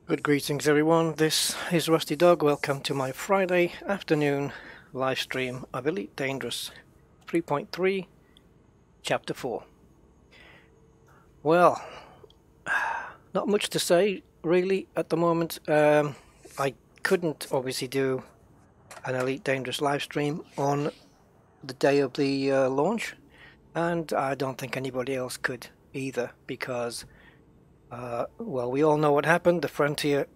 Good greetings everyone, this is Rusty Dog. Welcome to my Friday afternoon live stream of Elite Dangerous 3.3 Chapter 4. Well, not much to say really at the moment. I couldn't obviously do an Elite Dangerous live stream on the day of the launch, and I don't think anybody else could either because well, we all know what happened. The Frontier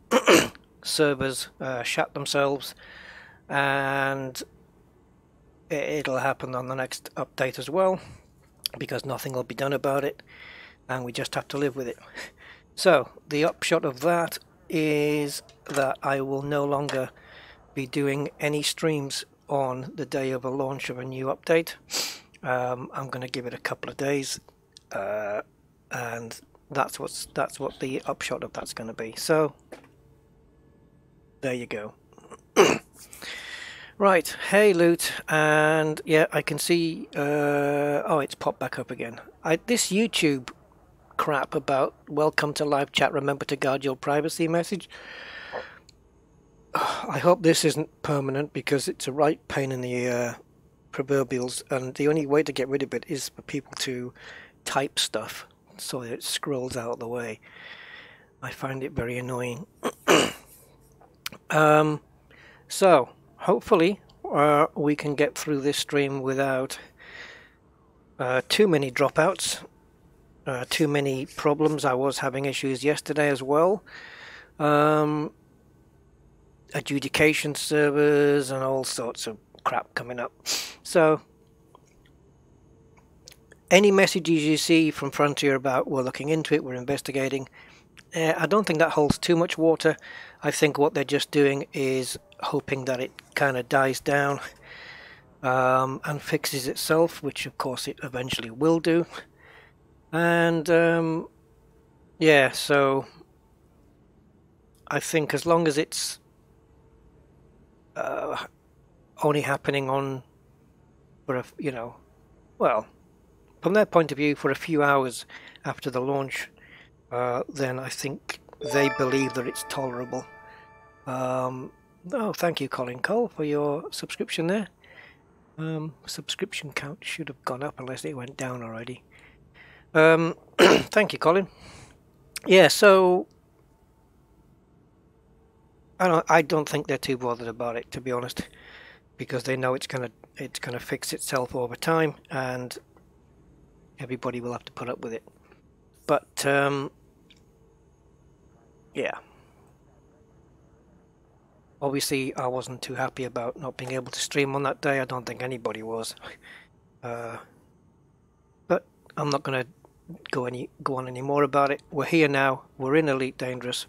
servers shut themselves, and it'll happen on the next update as well, because nothing will be done about it, and we just have to live with it. So the upshot of that is that I will no longer be doing any streams on the day of a launch of a new update. I'm going to give it a couple of days, and that's what the upshot of that's going to be. So there you go. Right, hey Loot, and yeah, I can see. Oh, it's popped back up again. This YouTube crap about welcome to live chat. Remember to guard your privacy message. I hope this isn't permanent because it's a right pain in the proverbials, and the only way to get rid of it is for people to type stuff so that it scrolls out of the way. I find it very annoying. So hopefully we can get through this stream without too many dropouts, too many problems. I was having issues yesterday as well. Adjudication servers and all sorts of crap coming up. So any messages you see from Frontier about we're looking into it, we're investigating, I don't think that holds too much water. I think what they're just doing is hoping that it kind of dies down and fixes itself, which of course it eventually will do. And yeah, so I think as long as it's only happening on for well, from their point of view, for a few hours after the launch, then I think they believe that it's tolerable. Oh, thank you, Colin Cole, for your subscription there. Subscription count should have gone up unless it went down already. Thank you, Colin. Yeah, so I don't think they're too bothered about it, to be honest, because they know it's gonna fix itself over time, and everybody will have to put up with it. But yeah, obviously I wasn't too happy about not being able to stream on that day. I don't think anybody was. But I'm not going to go on any more about it. We're here now. We're in Elite Dangerous,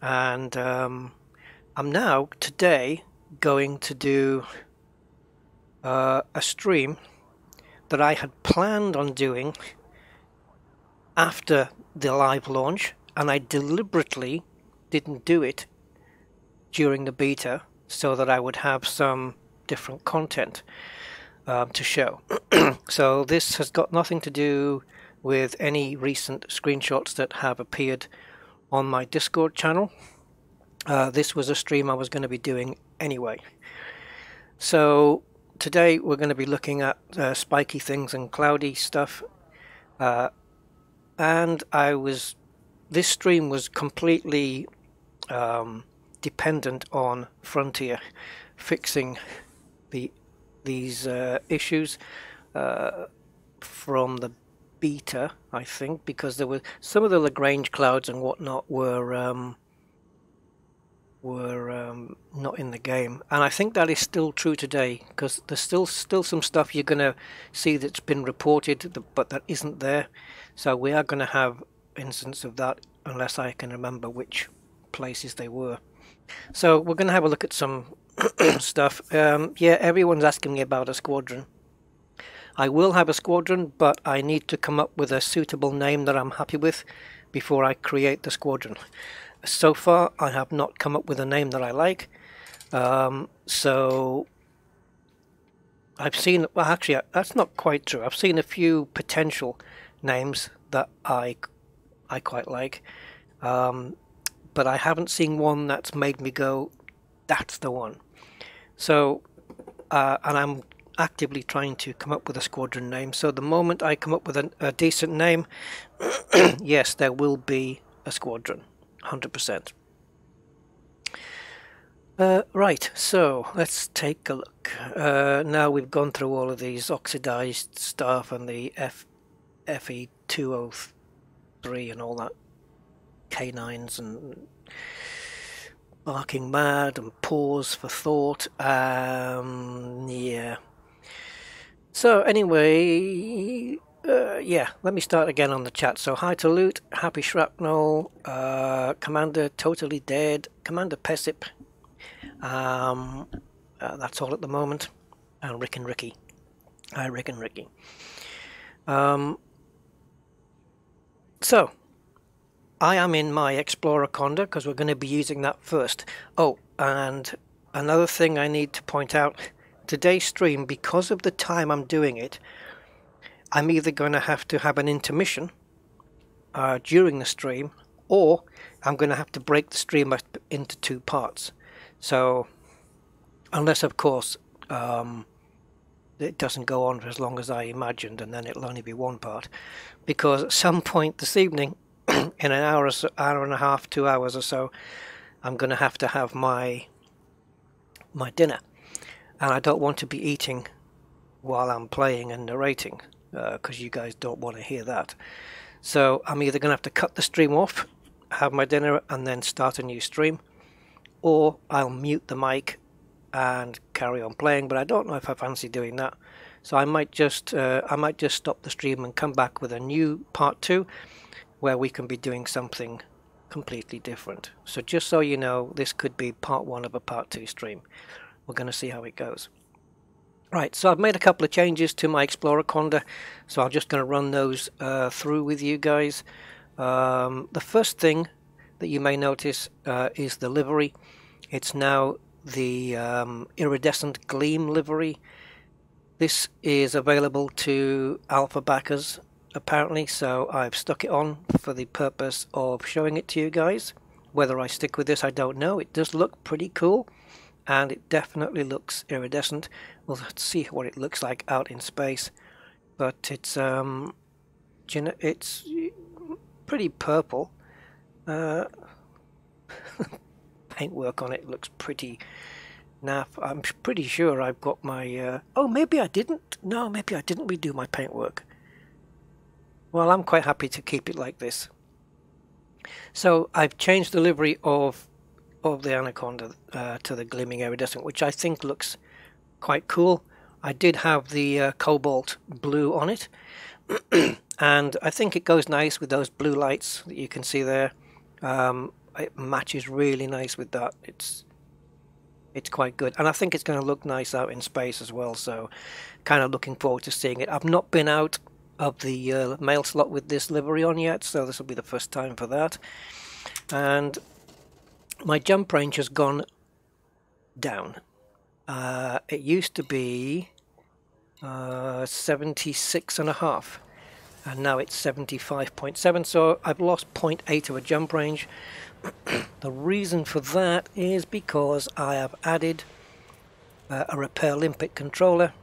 and I'm now today going to do a stream that I had planned on doing after the live launch, and I deliberately didn't do it during the beta so that I would have some different content to show. So this has got nothing to do with any recent screenshots that have appeared on my Discord channel. This was a stream I was going to be doing anyway. So today we're going to be looking at spiky things and cloudy stuff, and this stream was completely dependent on Frontier fixing these issues from the beta, I think, because there were some of the Lagrange clouds and whatnot were not in the game, and I think that is still true today, because there's still some stuff you're gonna see that's been reported but that isn't there. So we are gonna have instances of that, unless I can remember which places they were. So we're gonna have a look at some stuff. Yeah, everyone's asking me about a squadron. I will have a squadron, but I need to come up with a suitable name that I'm happy with before I create the squadron. So far, I have not come up with a name that I like. So I've seen, well, actually, that's not quite true. I've seen a few potential names that I quite like. but I haven't seen one that's made me go, that's the one. So, and I'm actively trying to come up with a squadron name. So the moment I come up with a decent name, yes, there will be a squadron, 100%. Right, so let's take a look. Now we've gone through all of these oxidized stuff and the FE203 and all that, canines and barking mad and pause for thought. Yeah. So anyway, yeah, let me start again on the chat. So hi to Loot, Happy Shrapnel, Commander Totally Dead, Commander Pessip. That's all at the moment. And Rick and Ricky. Hi, Rick and Ricky. So, I am in my Explorer Conda because we're going to be using that first. Oh, and another thing I need to point out. Today's stream, because of the time I'm doing it, I'm either going to have an intermission during the stream, or I'm going to have to break the stream up into 2 parts. So, unless of course it doesn't go on for as long as I imagined, and then it'll only be 1 part, because at some point this evening, in an hour or so, hour and a half, 2 hours or so, I'm going to have my dinner, and I don't want to be eating while I'm playing and narrating, because you guys don't want to hear that. So I'm either going to have to cut the stream off, have my dinner, and then start a new stream, or I'll mute the mic and carry on playing. But I don't know if I fancy doing that, so I might just stop the stream and come back with a new part 2, where we can be doing something completely different. So just so you know, this could be part 1 of a part 2 stream. We're going to see how it goes. Right, so I've made a couple of changes to my Explorer Conda, so I'm just going to run those through with you guys. The first thing that you may notice is the livery. It's now the iridescent gleam livery. This is available to alpha backers apparently, so I've stuck it on for the purpose of showing it to you guys. Whether I stick with this, I don't know. It does look pretty cool, and it definitely looks iridescent. We'll have to see what it looks like out in space, but it's pretty purple. Paintwork on it looks pretty naff. I'm pretty sure I've got my oh, maybe I didn't. No, maybe I didn't redo my paintwork. Well, I'm quite happy to keep it like this. So I've changed the livery of the Anaconda to the gleaming iridescent, which I think looks quite cool. I did have the cobalt blue on it, and I think it goes nice with those blue lights that you can see there. It matches really nice with that. It's quite good, and I think it's going to look nice out in space as well, so kind of looking forward to seeing it. I've not been out of the mail slot with this livery on yet, so this will be the first time for that. And my jump range has gone down. It used to be 76.5, and now it's 75.7, so I've lost 0.8 of a jump range. The reason for that is because I have added a repair limpet controller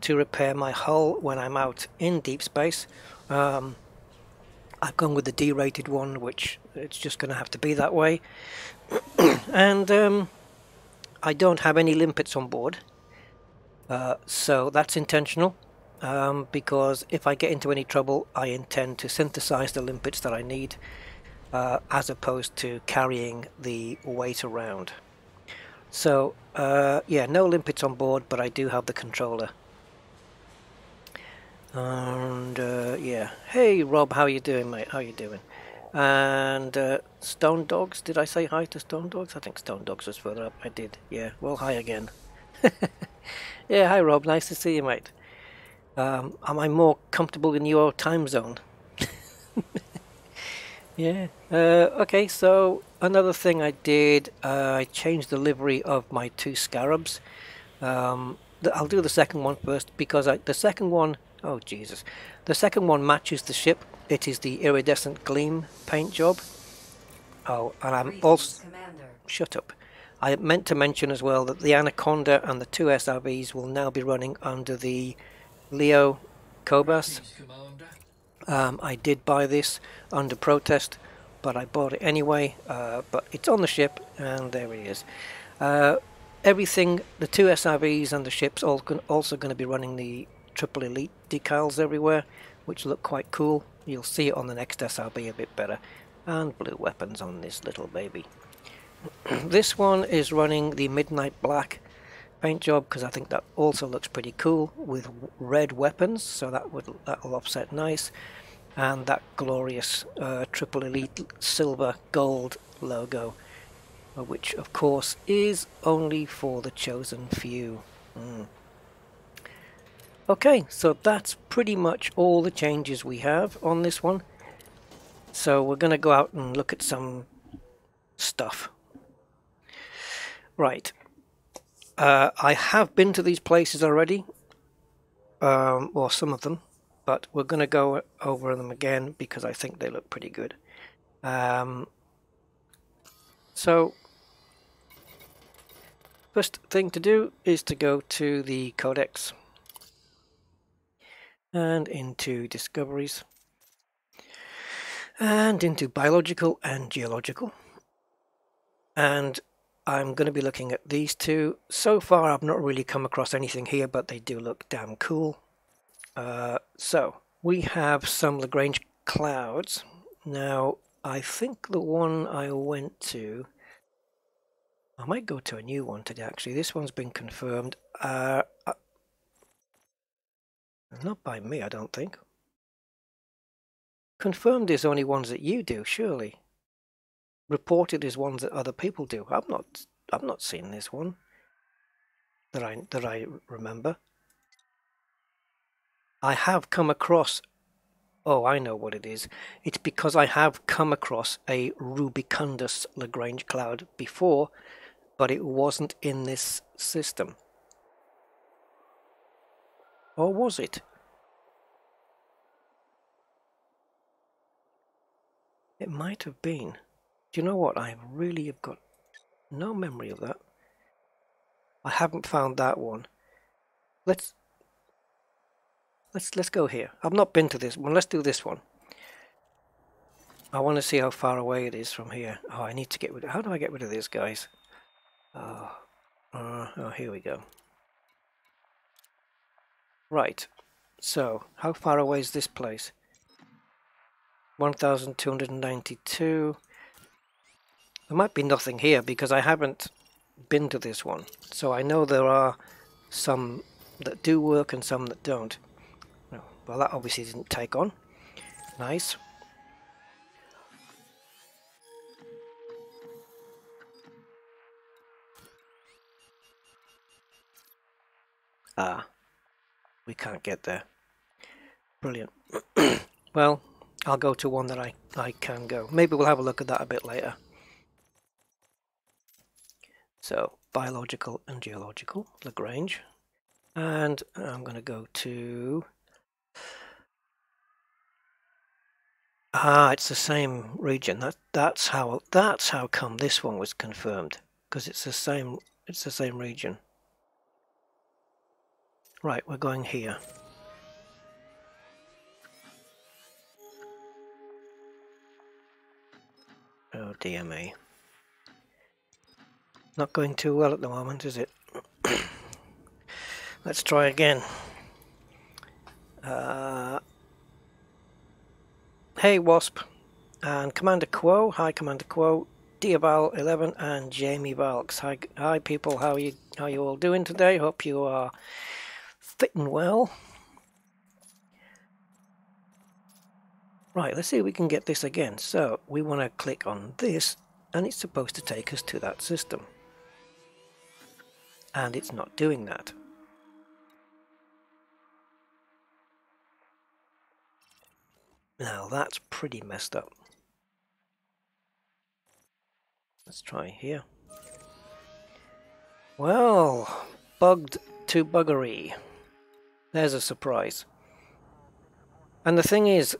to repair my hull when I'm out in deep space. I've gone with the D-rated one, which it's just going to have to be that way. And I don't have any limpets on board, so that's intentional, because if I get into any trouble, I intend to synthesize the limpets that I need, as opposed to carrying the weight around. So yeah, no limpets on board, but I do have the controller. And yeah, hey Rob, how you doing, mate? How you doing? And Stone Dogs, did I say hi to Stone Dogs? I think Stone Dogs was further up. I did, yeah. Well, hi again. Yeah, hi Rob, nice to see you, mate. Am I more comfortable in your time zone? Yeah. Okay, so another thing I did, I changed the livery of my 2 scarabs. I'll do the second one first, because the second one, oh Jesus, the second one matches the ship. It is the iridescent gleam paint job. Oh, and I'm also... Commander. Shut up. I meant to mention as well that the Anaconda and the two SRVs will now be running under the Leo Cobas. I did buy this under protest, but I bought it anyway. But it's on the ship, and there it is. Everything, the two SRVs and the ships also going to be running the Triple Elite decals everywhere, which look quite cool. You'll see it on the next SRB a bit better. And blue weapons on this little baby. This one is running the Midnight Black paint job because I think that also looks pretty cool with red weapons, so that'll offset nice. And that glorious Triple Elite silver gold logo, which of course is only for the chosen few. Okay, so that's pretty much all the changes we have on this one. So we're going to go out and look at some stuff. Right. I have been to these places already, or some of them, but we're going to go over them again because I think they look pretty good. So, first thing to do is to go to the codex and into discoveries and into biological and geological, and I'm going to be looking at these two. So far I've not really come across anything here, but they do look damn cool. So we have some Lagrange clouds. Now I think the one I went to, I might go to a new one today actually. This one's been confirmed. Not by me, I don't think. Confirmed is only ones that you do, surely. Reported is ones that other people do. I've not seen this one that I remember. I have come across, oh, I know what it is. It's because I have come across a Rubicundus Lagrange cloud before, but it wasn't in this system. Or was it? It might have been. Do you know what? I really have got no memory of that. I haven't found that one. Let's go here. I've not been to this one. Let's do this one. I want to see how far away it is from here. Oh, I need to get rid of... How do I get rid of this, guys? Oh, here we go. Right. So, how far away is this place? 1,292. There might be nothing here because I haven't been to this one. So I know there are some that do work and some that don't. Well, that obviously didn't take on. Nice. Ah, we can't get there. Brilliant. Well, I'll go to one that I can go. Maybe we'll have a look at that a bit later. So, biological and geological, Lagrange. And I'm going to go to... Ah, it's the same region. That's how come this one was confirmed, because it's the same region. Right, we're going here. Oh dear me. Not going too well at the moment, is it? Let's try again. Hey Wasp and Commander Quo. Hi Commander Quo, Diaval 11 and Jamie Valks. Hi people. How you all doing today? Hope you are fitting well. Right, let's see if we can get this again. So we want to click on this, and it's supposed to take us to that system, and it's not doing that. Now that's pretty messed up. Let's try here. Well, bugged to buggery. There's a surprise. And the thing is,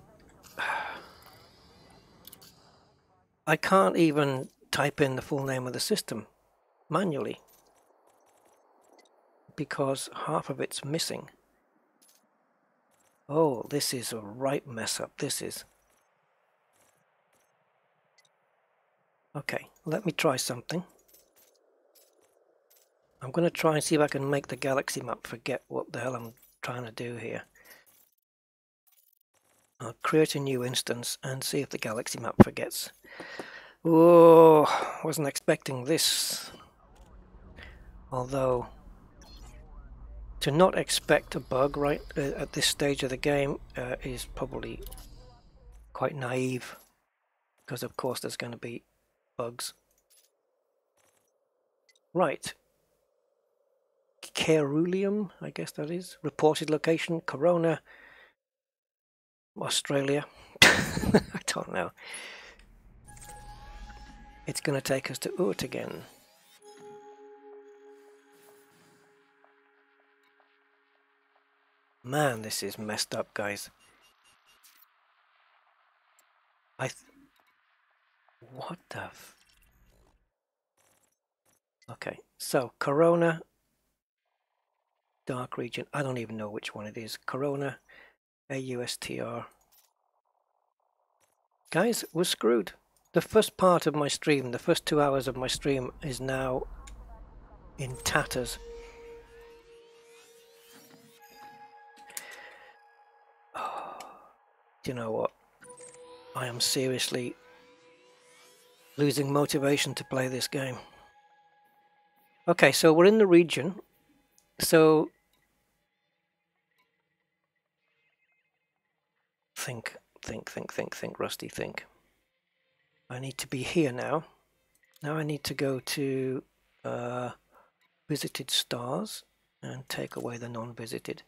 I can't even type in the full name of the system manually because half of it's missing. Oh, this is a right mess up. This is. Okay, let me try something. I'm going to try and see if I can make the galaxy map forget what the hell I'm trying to do here. I'll create a new instance and see if the galaxy map forgets. Oh, wasn't expecting this. Although, to not expect a bug right at this stage of the game is probably quite naive, because of course there's going to be bugs. Right. Caeruleum, I guess that is. Reported location, Corona, Australia. I don't know. It's going to take us to Oort again. Man, this is messed up, guys. What the Okay, so Corona, dark region. I don't even know which one it is. Corona, AUSTR. Guys, we're screwed. The first part of my stream, the first 2 hours of my stream is now in tatters. Oh, do you know what? I am seriously losing motivation to play this game. Okay, so we're in the region. So think, Rusty, think. I need to be here now. Now I need to go to visited stars and take away the non-visited.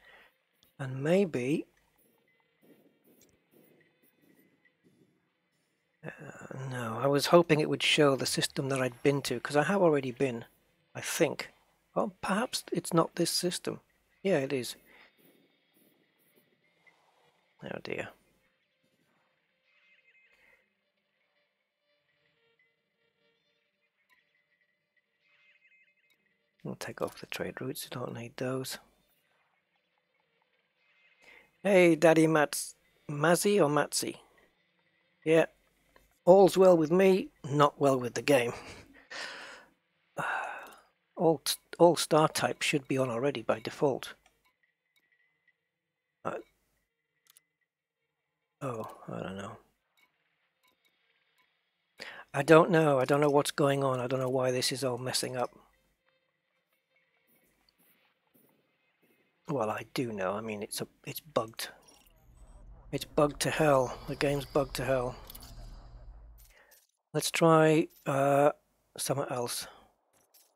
And maybe... no, I was hoping it would show the system that I'd been to, because I have already been, I think. Well, perhaps it's not this system. Yeah, it is. Oh dear. We'll take off the trade routes, you don't need those. Hey, Daddy Mazzy or Matsy? Yeah, all's well with me, not well with the game. All star types should be on already by default. Oh, I don't know. I don't know what's going on. I don't know why this is all messing up. Well, I do know. I mean, it's bugged. It's bugged to hell. The game's bugged to hell. Let's try something else.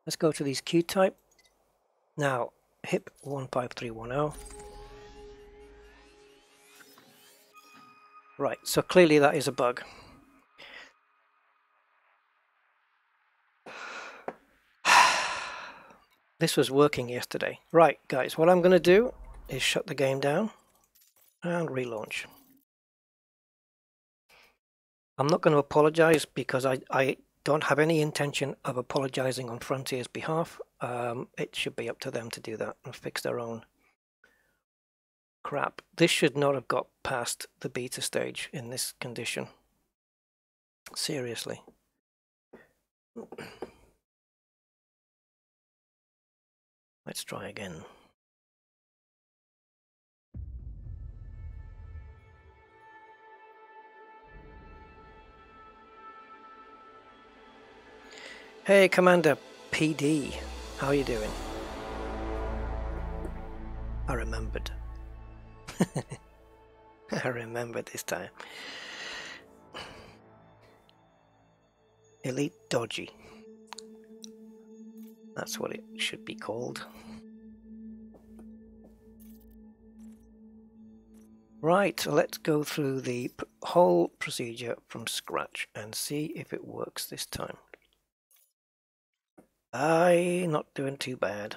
Let's go to these Q-type. Now, HIP 15310. Right, so clearly that is a bug. This was working yesterday. Right, guys, what I'm going to do is shut the game down and relaunch. I'm not going to apologize because I don't have any intention of apologizing on Frontier's behalf. It should be up to them to do that and fix their own crap. This should not have got past the beta stage in this condition. Seriously. Let's try again. Hey, Commander PD, how are you doing? I remembered. I remembered this time. Elite Dodgy. That's what it should be called. Right, let's go through the whole procedure from scratch and see if it works this time. I'm not doing too bad.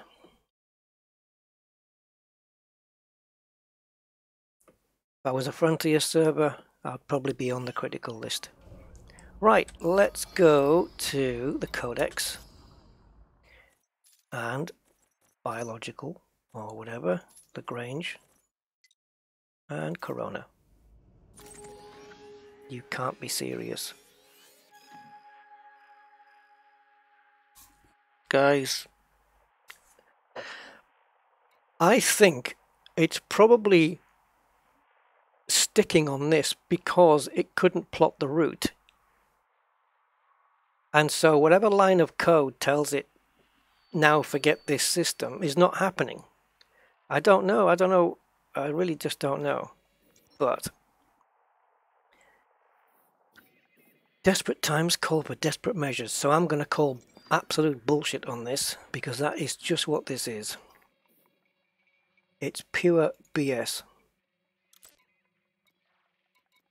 If I was a Frontier server, I'd probably be on the critical list. Right, let's go to the codex and biological or whatever, Lagrange and Corona. You can't be serious. Guys, I think it's probably sticking on this because it couldn't plot the route. And so whatever line of code tells it, now forget this system, is not happening. I don't know. I really just don't know. But desperate times call for desperate measures. So I'm going to call absolute bullshit on this because that is just what this is. It's pure BS.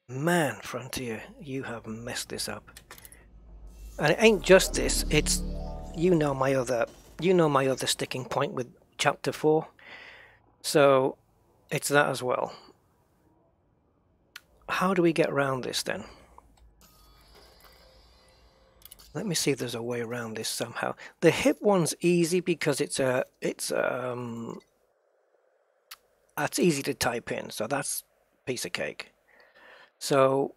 Man, Frontier, you have messed this up. And it ain't just this, it's my other sticking point with chapter 4. So it's that as well. How do we get around this then? Let me see if there's a way around this somehow. The hip one's easy because it's easy to type in, so that's a piece of cake. So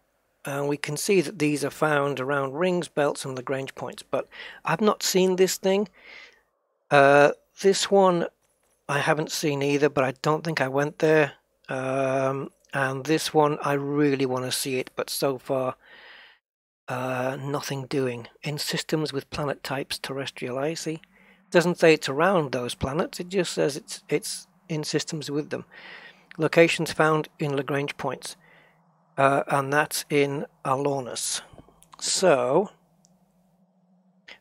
we can see that these are found around rings, belts, and Lagrange points, but I've not seen this thing. This one I haven't seen either, but I don't think I went there. And this one I really want to see it, but so far nothing doing. In systems with planet types terrestrial icy. Doesn't say it's around those planets, it just says it's in systems with them. Locations found in Lagrange points. And that's in Alonus. So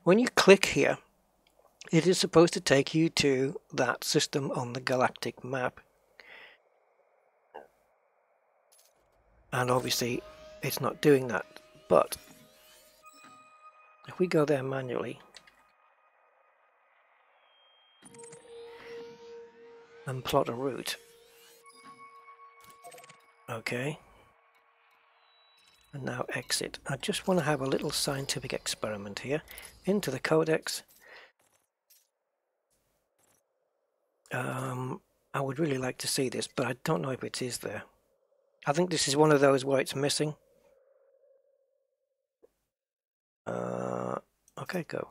when you click here, it is supposed to take you to that system on the galactic map. And obviously it's not doing that. But if we go there manually and plot a route, okay, and now exit. I just want to have a little scientific experiment here. Into the codex. I would really like to see this, but I don't know if it is there. I think this is one of those where it's missing. Okay, go.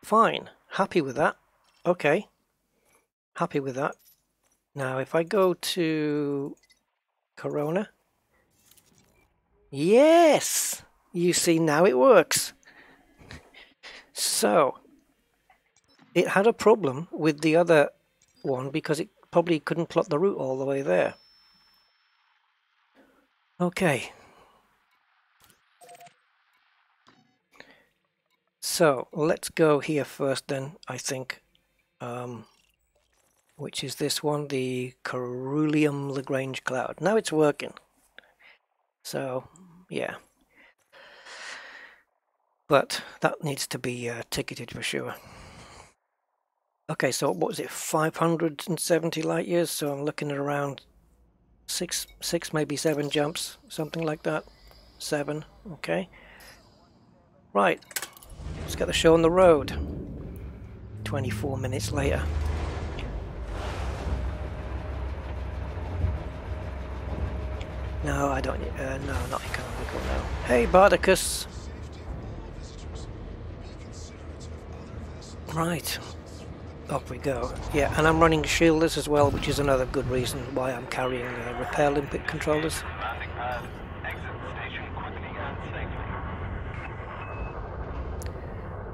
Fine. Happy with that. Okay. Happy with that. Now, if I go to Corona. Yes! You see, now it works. So, it had a problem with the other one because it probably couldn't plot the route all the way there. Okay. So, let's go here first then, I think. Which is this one, the Ceruleum Lagrange Cloud. Now it's working. So, yeah. But that needs to be ticketed for sure. Okay, so what was it, 570 light years? So I'm looking at around six, maybe 7 jumps, something like that. 7, okay. Right, let's get the show on the road. 24 minutes later. No, I don't, no, not economical, no. Hey, Bardicus! Right, off we go. Yeah, and I'm running shielders as well, which is another good reason why I'm carrying repair limpet controllers.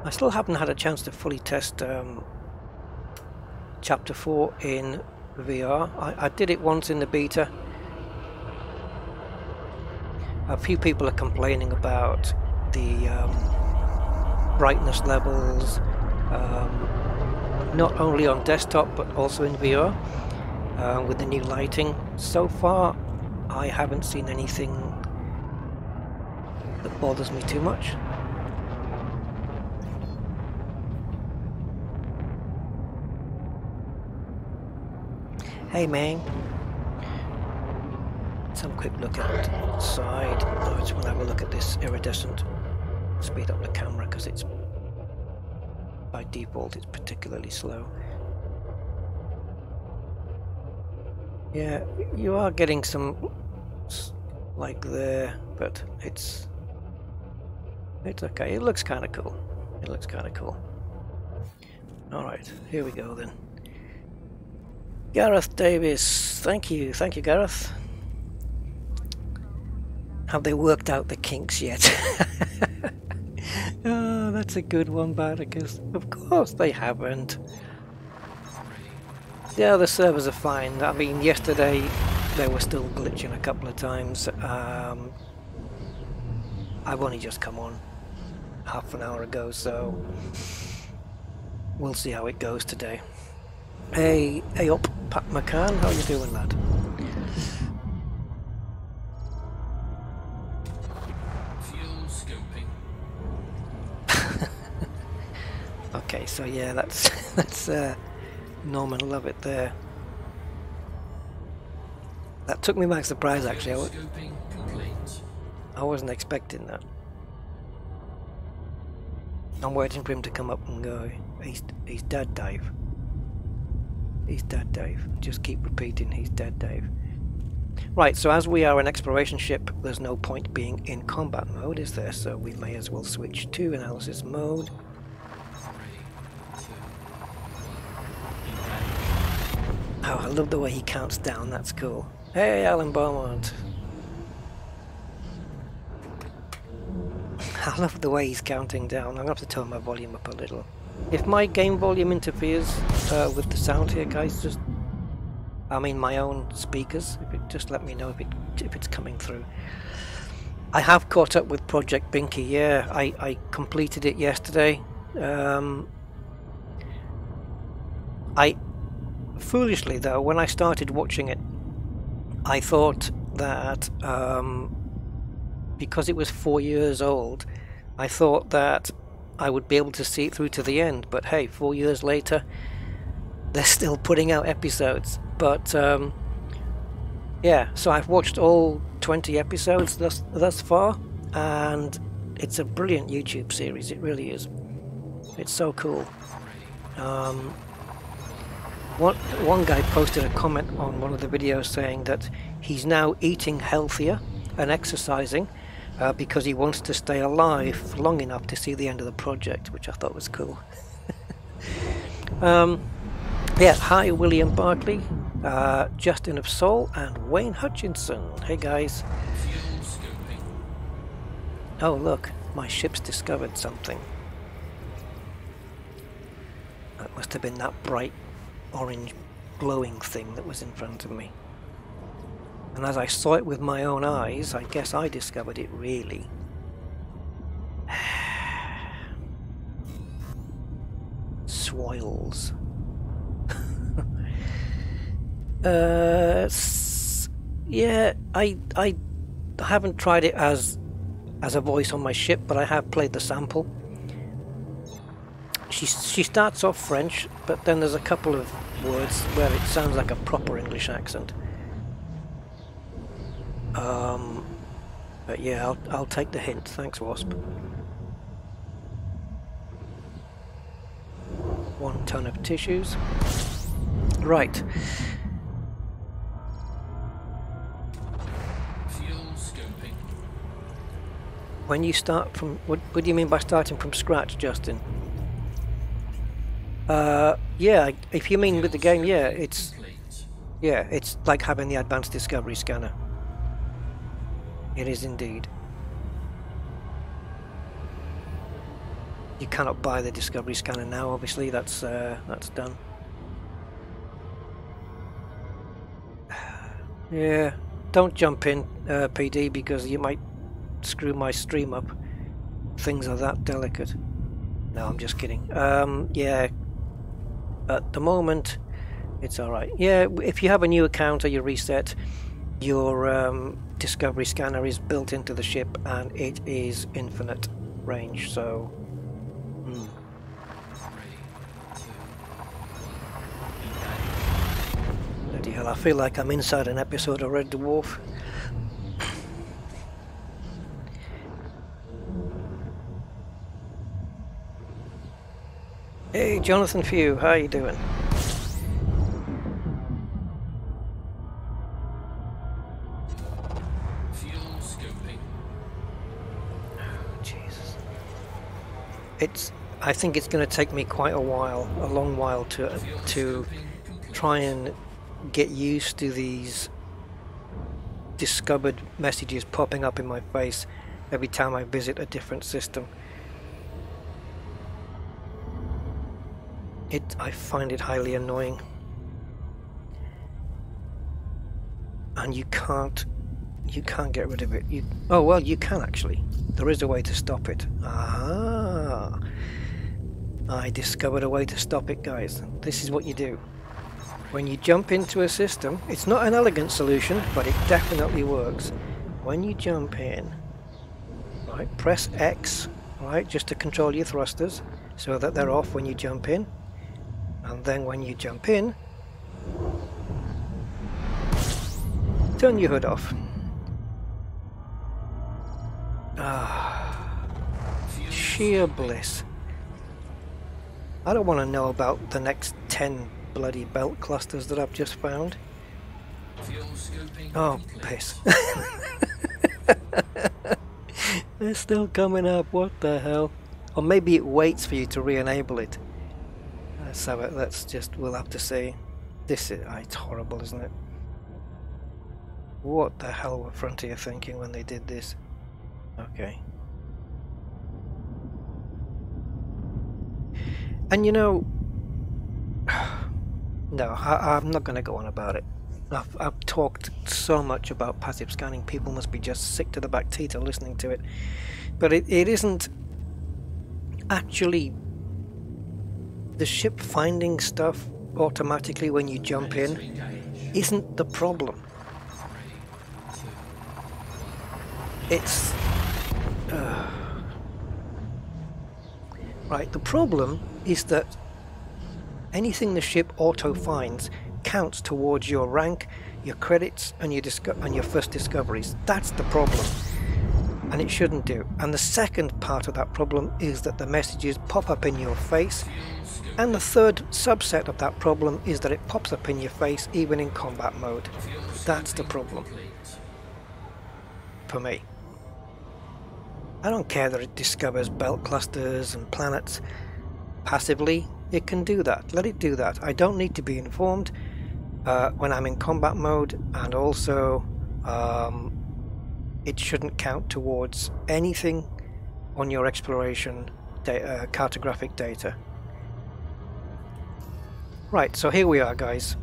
I still haven't had a chance to fully test Chapter 4 in VR. I did it once in the beta. A few people are complaining about the brightness levels, not only on desktop but also in VR with the new lighting. So far I haven't seen anything that bothers me too much. Hey man, it's have a quick look outside. I just want to have a look at this iridescent. Speed up the camera because it's by default it's particularly slow. Yeah, you are getting some like there, but it's okay. It looks kind of cool. It looks kind of cool. All right, here we go then. Gareth Davis, thank you, Gareth. Have they worked out the kinks yet? Oh, that's a good one, Barticus. Of course they haven't. Yeah, the servers are fine. I mean, yesterday they were still glitching a couple of times. I've only just come on half an hour ago, so we'll see how it goes today. Hey up, Pat McCann, how you doing, lad? Fuel scoping. Okay, so yeah, that's Norman, love it there. That took me by surprise, actually. I wasn't expecting that. I'm waiting for him to come up and go. He's dead, Dave. He's dead, Dave. Just keep repeating, he's dead, Dave. Right, so as we are an exploration ship, there's no point being in combat mode, is there? So we may as well switch to analysis mode. Oh, I love the way he counts down, that's cool. Hey, Alan Beaumont. I love the way he's counting down. I'm going to have to turn my volume up a little. If my game volume interferes with the sound here, guys, I mean my own speakers, just let me know if it's coming through. I have caught up with Project BENQ, yeah, I completed it yesterday. Foolishly though, when I started watching it, I thought that because it was 4 years old, I thought that I would be able to see it through to the end, but hey, 4 years later they're still putting out episodes. But yeah, so I've watched all 20 episodes thus far, and it's a brilliant YouTube series, it really is. It's so cool. One guy posted a comment on one of the videos saying that he's now eating healthier and exercising because he wants to stay alive long enough to see the end of the project, which I thought was cool. Yeah, hi William Barkley, Justin of Soul, and Wayne Hutchinson. Hey guys. Oh look, my ship's discovered something. That must have been that bright orange glowing thing that was in front of me. And as I saw it with my own eyes, I guess I discovered it really. Swoils. Yeah, I haven't tried it as a voice on my ship, but I have played the sample. She starts off French, but then there's a couple of words where it sounds like a proper English accent. But yeah, I'll take the hint. Thanks, Wasp. 1 ton of tissues. Right. When you start from, what do you mean by starting from scratch, Justin? Yeah, if you mean with the game, yeah, it's like having the advanced discovery scanner. It is indeed. You cannot buy the discovery scanner now, obviously. That's done. Yeah, don't jump in, PD, because you might screw my stream up. Things are that delicate. No, I'm just kidding. Yeah, at the moment it's alright. Yeah, if you have a new account or you reset, your discovery scanner is built into the ship and it is infinite range, so bloody hell, I feel like I'm inside an episode of Red Dwarf. Hey, Jonathan Few, how you doing? Fuel scoping. Jesus. I think it's going to take me quite a while, a long while to Scoping complete. try and get used to these discovered messages popping up in my face every time I visit a different system. I find it highly annoying. And you can't get rid of it. Oh well, you can actually. There is a way to stop it. Ah, I discovered a way to stop it, guys. This is what you do. When you jump into a system, it's not an elegant solution, but it definitely works. When you jump in, right, press X, right, just to control your thrusters so that they're off when you jump in. And then when you jump in, turn your hood off. Ah, sheer bliss. I don't want to know about the next 10 bloody belt clusters that I've just found. Fuel scoping Oh, complete. piss. They're still coming up, what the hell? Or maybe it waits for you to re-enable it. So we'll have to see. It's horrible, isn't it? What the hell were Frontier thinking when they did this? Okay. And you know, no, I'm not going to go on about it. I've talked so much about passive scanning, people must be just sick to the back teeth of listening to it. But it isn't actually the ship finding stuff automatically when you jump in isn't the problem. It's right, the problem is that anything the ship auto finds counts towards your rank, your credits, and your first discoveries. That's the problem, and it shouldn't do. And the second part of that problem is that the messages pop up in your face, and the third subset of that problem is that it pops up in your face even in combat mode. That's the problem for me. I don't care that it discovers belt clusters and planets passively. It can do that. Let it do that. I don't need to be informed when I'm in combat mode, and also it shouldn't count towards anything on your exploration cartographic data. Right, so here we are, guys.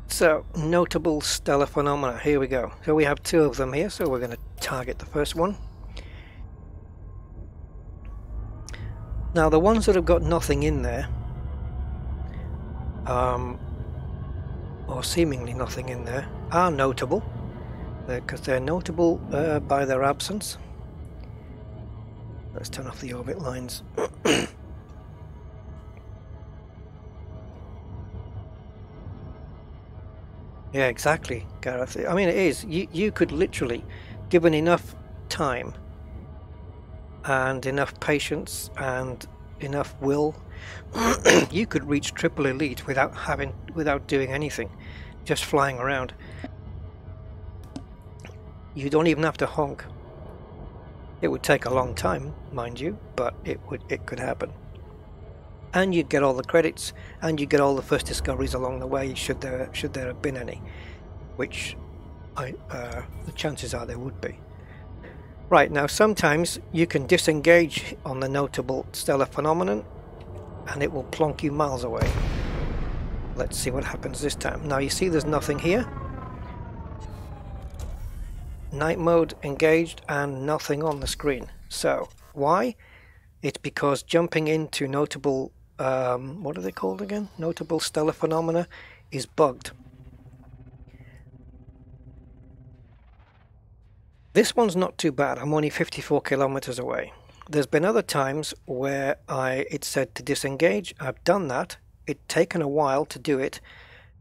So, notable stellar phenomena, here we go. So we have two of them here, so we're going to target the first one. Now the ones that have got nothing in there, or seemingly nothing in there, are notable, because they're notable by their absence. Let's turn off the orbit lines. Yeah, exactly, Gareth. I mean, it is. You could literally, given enough time and enough patience and enough will, you could reach triple elite without doing anything, just flying around. You don't even have to honk. It would take a long time, mind you, but it could happen. And you'd get all the credits, and you'd get all the first discoveries along the way, should there have been any, which the chances are there would be. Right, now sometimes you can disengage on the notable stellar phenomenon, and it will plonk you miles away. Let's see what happens this time. Now you see there's nothing here. Night mode engaged and nothing on the screen. So, why? It's because jumping into notable, what are they called again? Notable stellar phenomena is bugged. This one's not too bad. I'm only 54 kilometers away. There's been other times where it said to disengage. I've done that. It's taken a while to do it.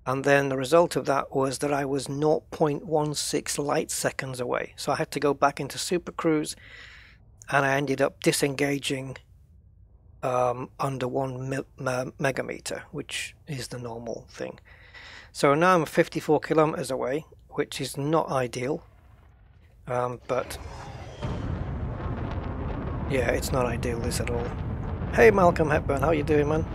And then the result of that was that I was 0.16 light seconds away. So I had to go back into Super Cruise and I ended up disengaging under 1 megameter, which is the normal thing. So now I'm 54 kilometers away, which is not ideal, but yeah, it's not ideal this at all. Hey Malcolm Hepburn, how you doing, man?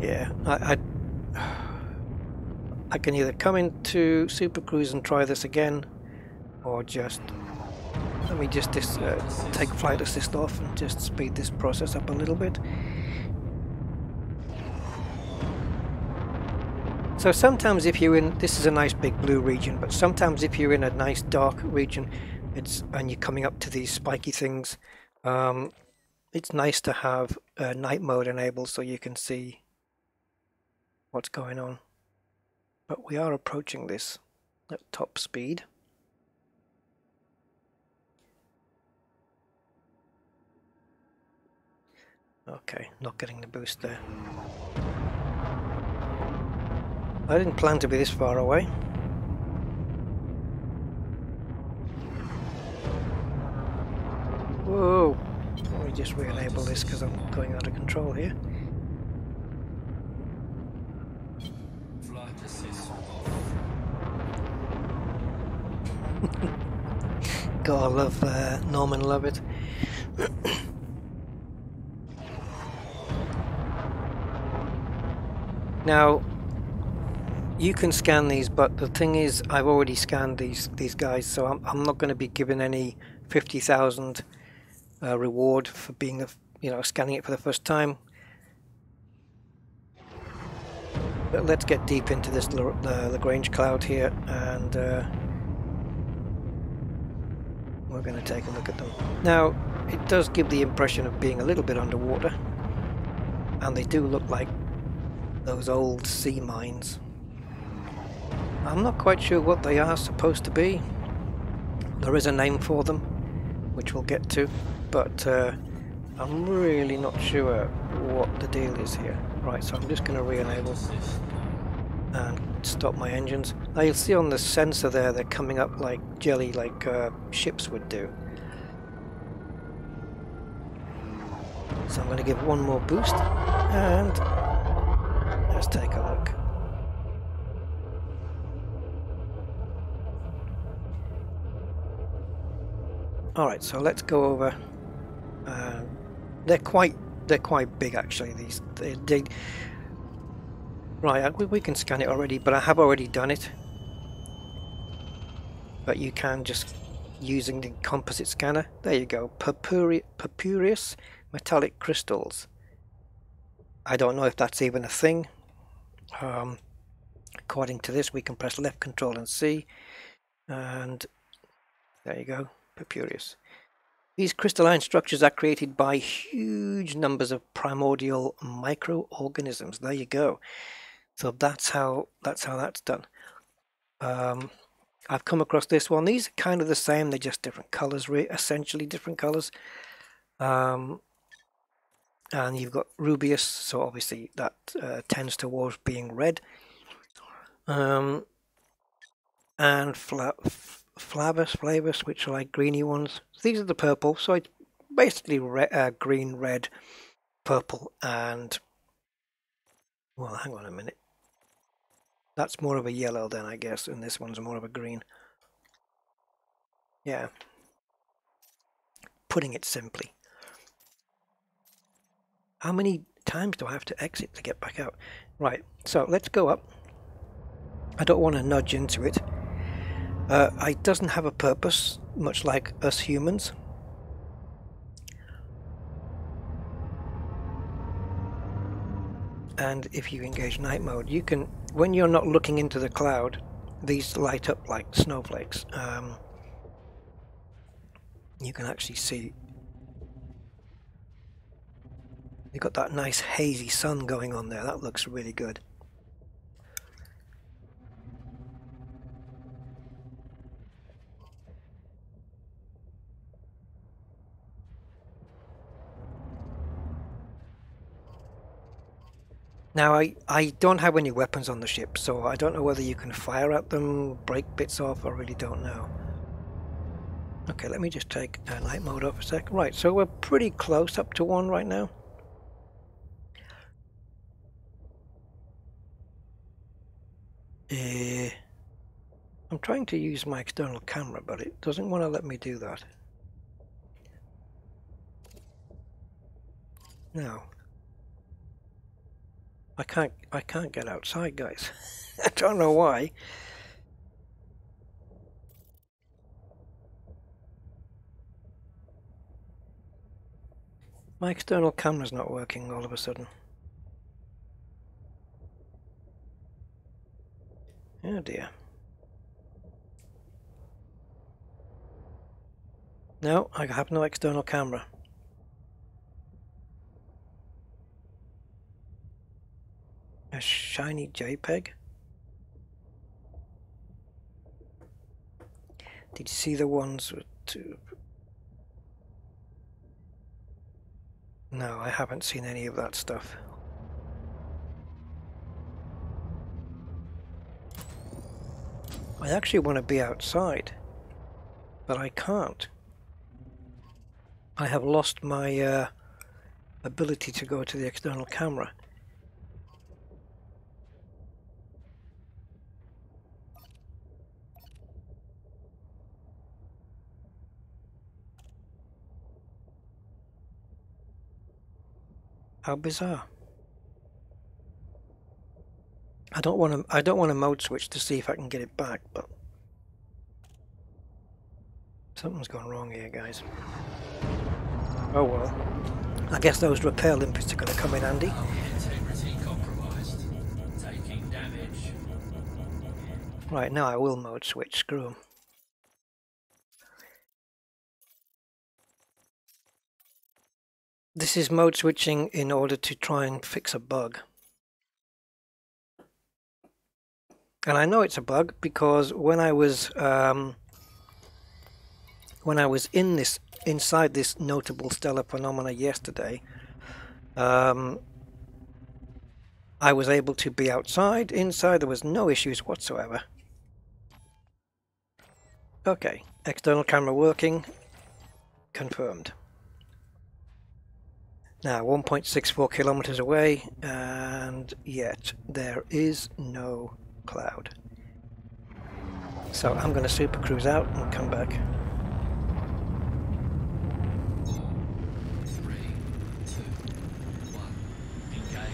Yeah, I can either come into Super Cruise and try this again, or just let me just take flight assist off and just speed this process up a little bit. So sometimes if you're in, this is a nice big blue region, but sometimes if you're in a nice dark region, and you're coming up to these spiky things, it's nice to have night mode enabled so you can see what's going on. But we are approaching this at top speed. Okay, not getting the boost there. I didn't plan to be this far away. Whoa! Let me just re-enable this because I'm going out of control here. Flight assist off. Gotta love Norman Lovett. Now, you can scan these, but the thing is, I've already scanned these guys, so I'm not going to be given any 50,000 reward for being scanning it for the first time. But let's get deep into this Lagrange cloud here, and we're going to take a look at them. Now, it does give the impression of being a little bit underwater, and they do look like those old sea mines. I'm not quite sure what they are supposed to be. There is a name for them, which we'll get to, but I'm really not sure what the deal is here. Right, so I'm just going to re-enable and stop my engines. Now you'll see on the sensor there, they're coming up like jelly, like ships would do. So I'm going to give one more boost, and let's take a look. Alright, so let's go over. They're quite big actually. These right, we can scan it already, but I have already done it. But you can just using the composite scanner. There you go, purpureous metallic crystals. I don't know if that's even a thing. According to this, we can press left control and C, and there you go, purpureous. These crystalline structures are created by huge numbers of primordial microorganisms. There you go. So that's how that's done. I've come across this one. These are kind of the same. They're just different colors, essentially different colors. And you've got rubeous, so obviously that tends towards being red. And flavus, which are like greeny ones. These are the purple, so it's basically green, red, purple, and well, hang on a minute. That's more of a yellow then, I guess, and this one's more of a green. Yeah. Putting it simply. How many times do I have to exit to get back out? Right, so let's go up. I don't want to nudge into it. It doesn't have a purpose, much like us humans. And if you engage night mode, you can, when you're not looking into the cloud, these light up like snowflakes. You can actually see you've got that nice hazy sun going on there. That looks really good. Now I don't have any weapons on the ship, so I don't know whether you can fire at them, break bits off, I really don't know. Okay, let me just take night mode off a sec. Right, so we're pretty close up to 1 right now. I'm trying to use my external camera, but it doesn't want to let me do that. No. I can't get outside, guys. I don't know why. My external camera's not working all of a sudden. Oh dear. No, I have no external camera. A shiny JPEG? Did you see the ones with two? No, I haven't seen any of that stuff. I actually want to be outside, but I can't. I have lost my ability to go to the external camera. How bizarre. I don't want to mode switch to see if I can get it back, but something's gone wrong here, guys. Oh well. I guess those repair limpets are going to come in handy. Integrity compromised. Taking damage. Right, now I will mode switch, screw 'em. This is mode switching in order to try and fix a bug. And I know it's a bug because when I was inside this notable stellar phenomena yesterday, I was able to be outside, inside, there was no issues whatsoever. Okay, external camera working, confirmed. Now 1.64 kilometers away, and yet there is no cloud. So I'm going to super cruise out and come back. 4, 3, 2, 1. Engage.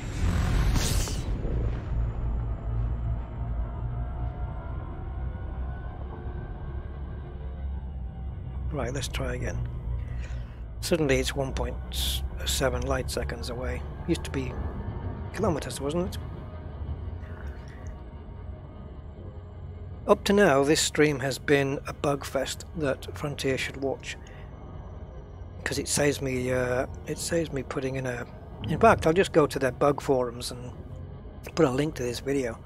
Right, let's try again. Suddenly it's 1.7 light seconds away. Used to be kilometers, wasn't it? Up to now, this stream has been a bug fest that Frontier should watch, because it saves me putting in a. In fact, I'll just go to their bug forums and put a link to this video.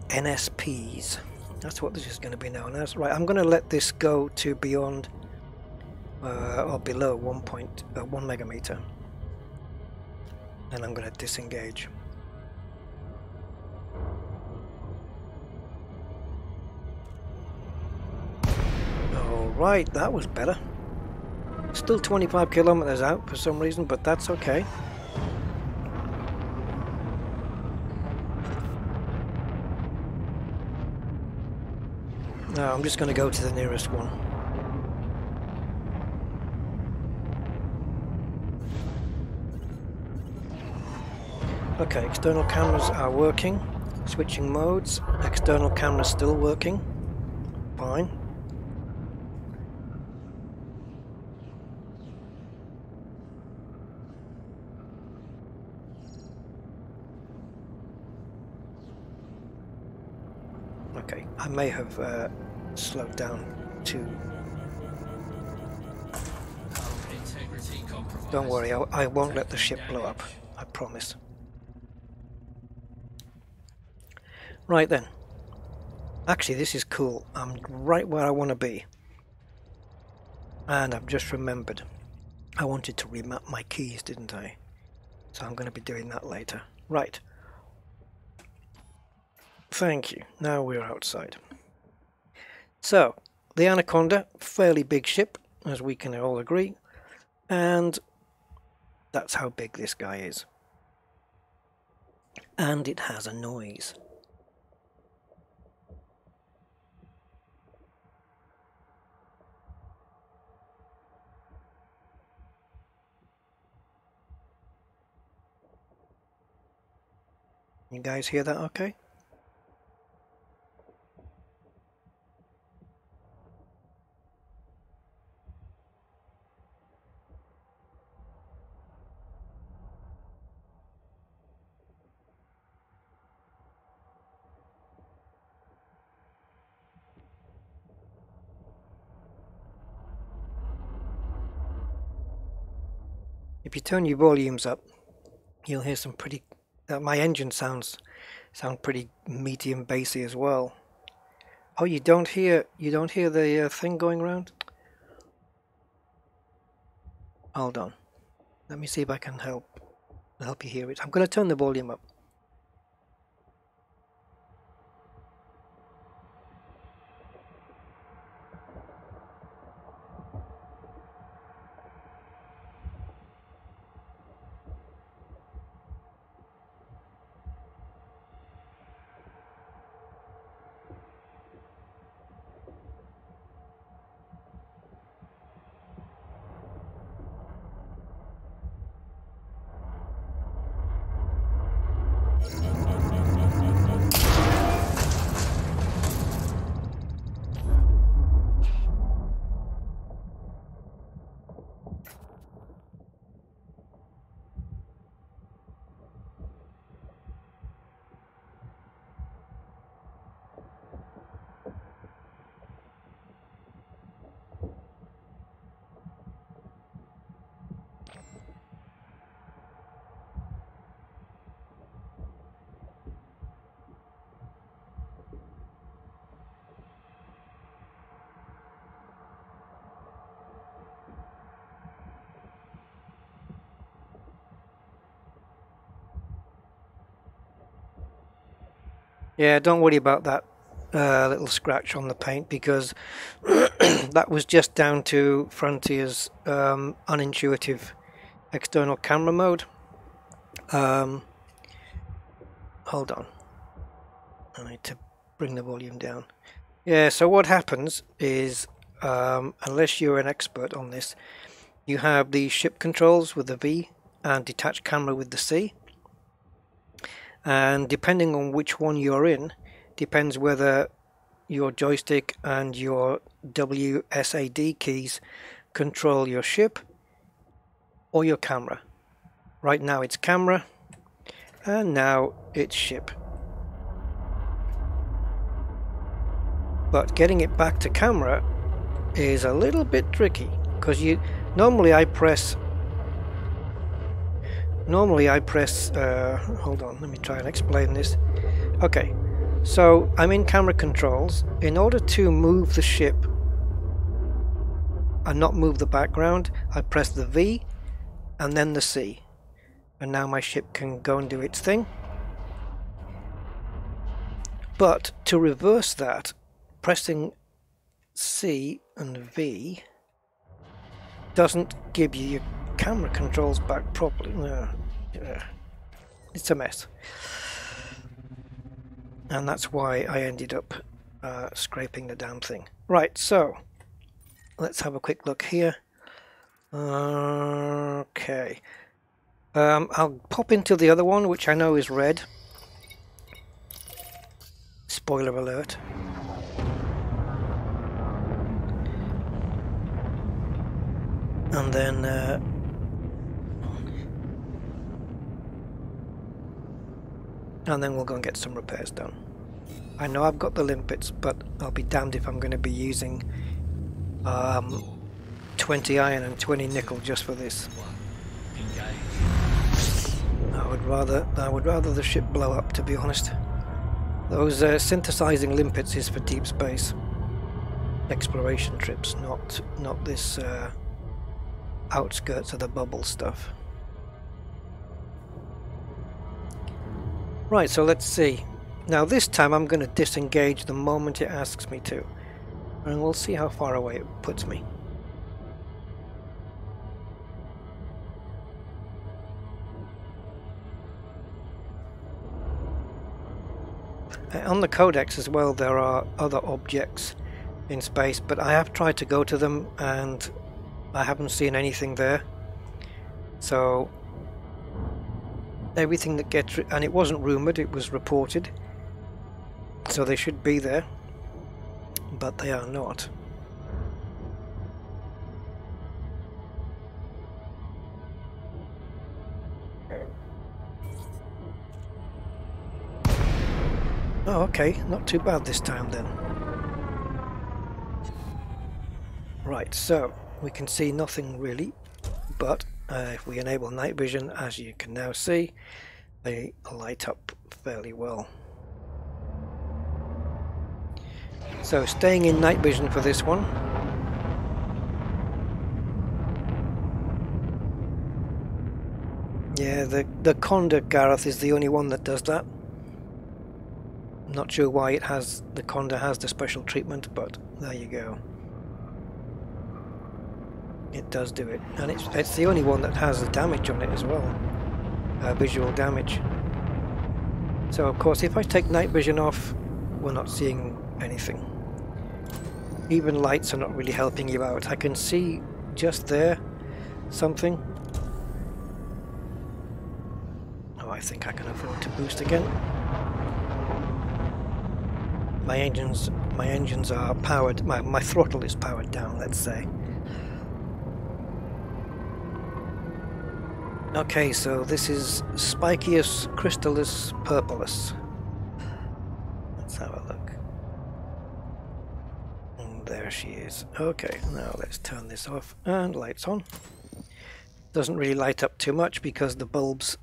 NSPs. That's what this is going to be known as. Right, I'm going to let this go to beyond or below 1 megameter. And I'm going to disengage. Alright, that was better. Still 25 kilometers out for some reason, but that's okay. Now I'm just going to go to the nearest one. Okay, external cameras are working. Switching modes. External camera still working. Fine. Okay, I may have slowed down too. Integrity compromised. Don't worry, I won't let the ship blow up. I promise. Right then. Actually, this is cool. I'm right where I want to be. And I've just remembered I wanted to remap my keys, didn't I? So I'm going to be doing that later. Right. Thank you. Now we're outside. So, the Anaconda, fairly big ship, as we can all agree. And that's how big this guy is. And it has a noise. You guys hear that okay? If you turn your volumes up, you'll hear some pretty... my engine sound pretty meaty and bassy as well. Oh, you don't hear the thing going around? Hold on. Let me see if I can help you hear it. I'm going to turn the volume up. Yeah, don't worry about that little scratch on the paint, because that was just down to Frontier's unintuitive external camera mode. Hold on. I need to bring the volume down. Yeah, so what happens is, unless you're an expert on this, you have the ship controls with the V and detached camera with the C. And depending on which one you're in, depends whether your joystick and your WSAD keys control your ship or your camera. Right now it's camera, and now it's ship. But getting it back to camera is a little bit tricky, because normally I press hold on, let me try and explain this. Okay, so I'm in camera controls. In order to move the ship and not move the background, I press the V and then the C, and now my ship can go and do its thing. But to reverse that, pressing C and V doesn't give you your camera controls back properly. It's a mess, and that's why I ended up scraping the damn thing. Right, so let's have a quick look here. Okay, I'll pop into the other one, which I know is red. Spoiler alert. And then we'll go and get some repairs done. I know I've got the limpets, but I'll be damned if I'm going to be using 20 iron and 20 nickel just for this. I would rather the ship blow up, to be honest. Those synthesizing limpets is for deep space. exploration trips, not this outskirts of the bubble stuff. Right, so let's see. Now this time I'm going to disengage the moment it asks me to, and we'll see how far away it puts me. On the codex as well, there are other objects in space, but I have tried to go to them and I haven't seen anything there. So everything that gets, and it wasn't rumored, it was reported, so they should be there, but they are not. Oh, okay, not too bad this time then. Right, so we can see nothing really, but if we enable night vision, as you can now see, they light up fairly well. So staying in night vision for this one. Yeah, the Conda Gareth is the only one that does that. Not sure why the Conda has the special treatment, but there you go. It does do it, and it's the only one that has the damage on it as well, visual damage. So of course if I take night vision off, we're not seeing anything. Even lights are not really helping you out. I can see just there something. Oh, I think I can afford to boost again. My engines are powered, my throttle is powered down, let's say. Okay, so this is Spikius crystallis purpurus. Let's have a look. And there she is. Okay, now let's turn this off and lights on. Doesn't really light up too much because the bulbs,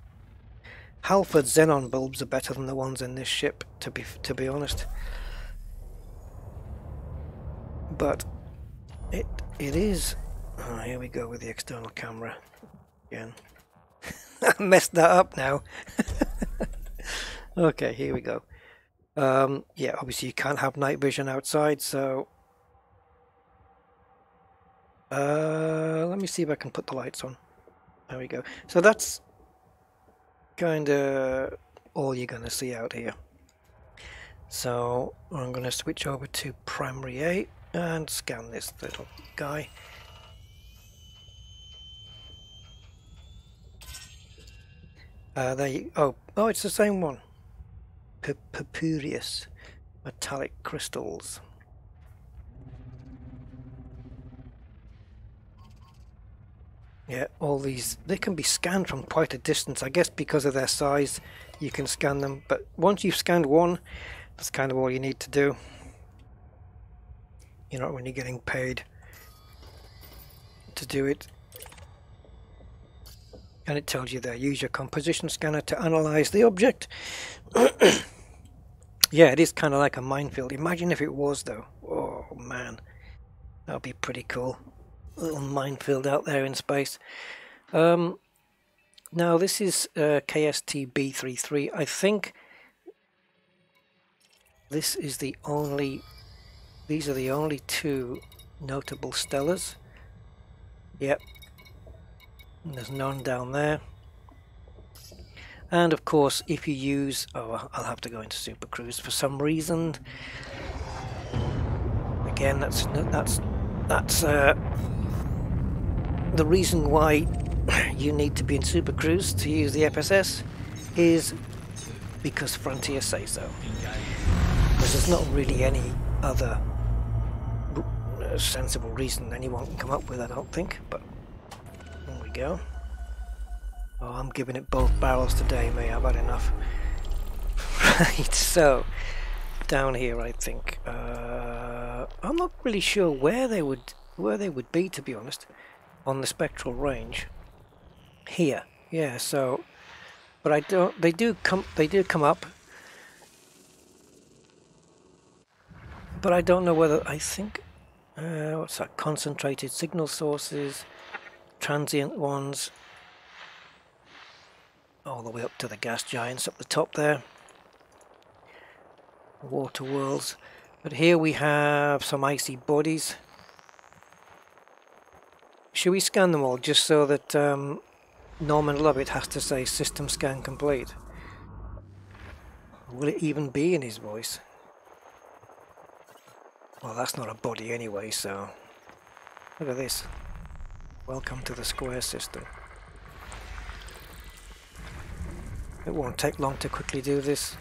Halford xenon bulbs, are better than the ones in this ship, to be honest. But it is. Oh, here we go with the external camera again. I messed that up now. Okay, here we go. Yeah, obviously you can't have night vision outside, so let me see if I can put the lights on. There we go. So that's kind of all you're going to see out here. So I'm going to switch over to primary A and scan this little guy. There you, oh, it's the same one. Purpureous metallic crystals. Yeah, all these, they can be scanned from quite a distance. I guess because of their size you can scan them, but once you've scanned one, that's kind of all you need to do. You're not really getting paid to do it. And it tells you there, use your composition scanner to analyze the object. Yeah, it is kind of like a minefield. Imagine if it was, though. Oh man, that would be pretty cool. A little minefield out there in space. Now this is KST B33. I think this is the only. These are the only two notable stellars. Yep. There's none down there. And of course, if you use, oh, I'll have to go into Super Cruise for some reason. Again, that's the reason why you need to be in Super Cruise to use the FSS is because Frontier say so. Because there's not really any other sensible reason anyone can come up with, I don't think. But there we go. Oh, I'm giving it both barrels today, mate. I've had enough. Right, so down here, I think. I'm not really sure where they would be, to be honest, on the spectral range. Here, yeah. So, but I don't. They do come up, but I don't know whether. I think What's that? Concentrated signal sources, transient ones, all the way up to the gas giants up the top there. Water worlds. But here we have some icy bodies. Should we scan them all just so that Norman Lovett has to say system scan complete? Will it even be in his voice? Well, that's not a body anyway, so... Look at this. Welcome to the square system. It won't take long to quickly do this.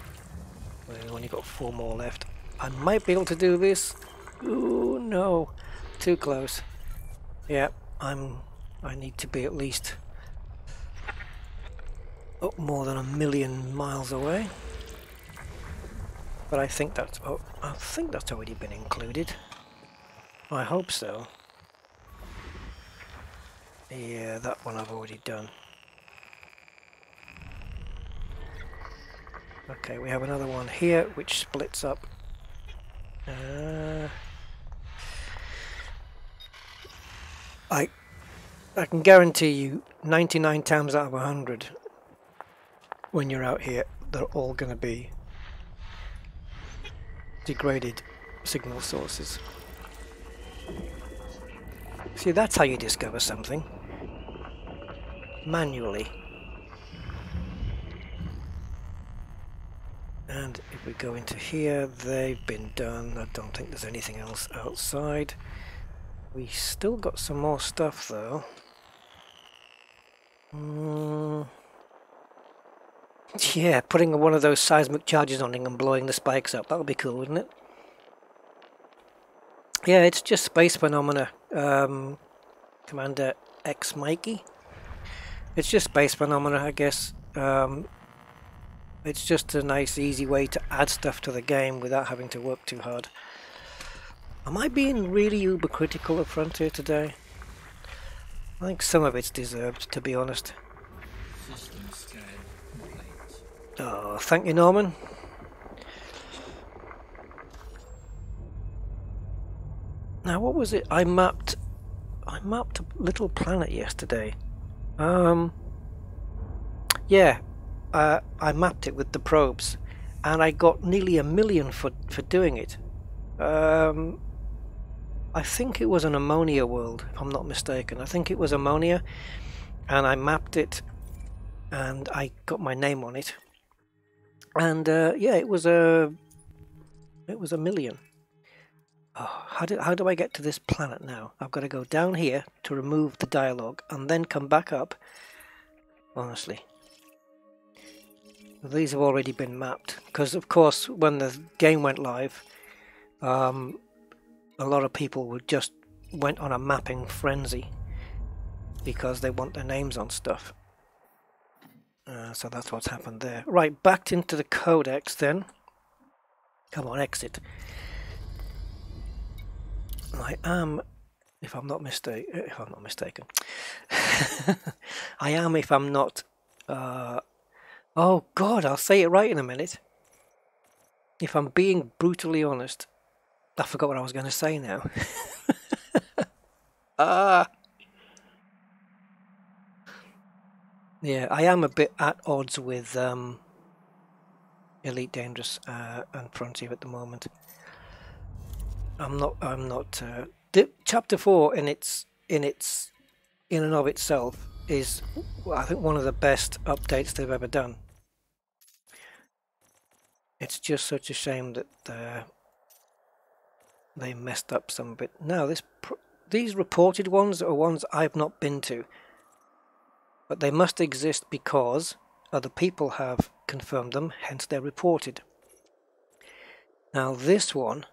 We've only got 4 more left. I might be able to do this. Ooh, no. Too close. Yeah, I need to be at least up more than 1,000,000 miles away. But I think that's already been included. I hope so. Yeah, that one I've already done. Okay, we have another one here which splits up. I can guarantee you 99 times out of 100 when you're out here they're all going to be degraded signal sources. See, that's how you discover something. Manually. And if we go into here, they've been done. I don't think there's anything else outside. We still got some more stuff though. Yeah, putting one of those seismic charges on it and blowing the spikes up. That would be cool, wouldn't it? Yeah, it's just space phenomena. Commander X Mikey. It's just space phenomena, I guess. It's just a nice, easy way to add stuff to the game without having to work too hard. Am I being really uber critical of Frontier today? I think some of it's deserved, to be honest. System scan complete. Oh, thank you, Norman. Now, what was it? I mapped a little planet yesterday. Yeah, I mapped it with the probes, and I got nearly 1,000,000 for doing it. I think it was an ammonia world, if I'm not mistaken. I think it was ammonia, and I mapped it, and I got my name on it. And yeah, it was 1,000,000. Oh, how do I get to this planet now? I've got to go down here to remove the dialogue and then come back up. Honestly. These have already been mapped. Because, of course, when the game went live, a lot of people just went on a mapping frenzy because they want their names on stuff. So that's what's happened there. Right, back into the codex then. Come on, exit. I am, if I'm not mistaken, I am, if I'm not, oh God, I'll say it right in a minute. If I'm being brutally honest, I forgot what I was going to say now. Yeah, I am a bit at odds with Elite Dangerous and Frontier at the moment. I'm not. Chapter 4 in and of itself is, I think, one of the best updates they've ever done. It's just such a shame that they messed up some bit. Now, these reported ones are ones I've not been to, but they must exist because other people have confirmed them, hence they're reported. Now, this one.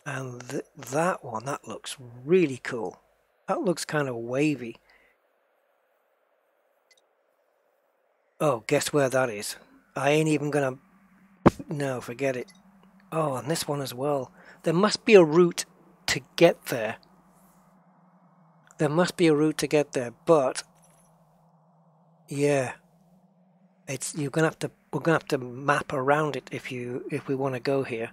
And that one, that looks really cool. That looks kind of wavy. Oh, guess where that is? I ain't even gonna... No, forget it. Oh, and this one as well. There must be a route to get there. There must be a route to get there, but... Yeah. We're gonna have to map around it if we want to go here.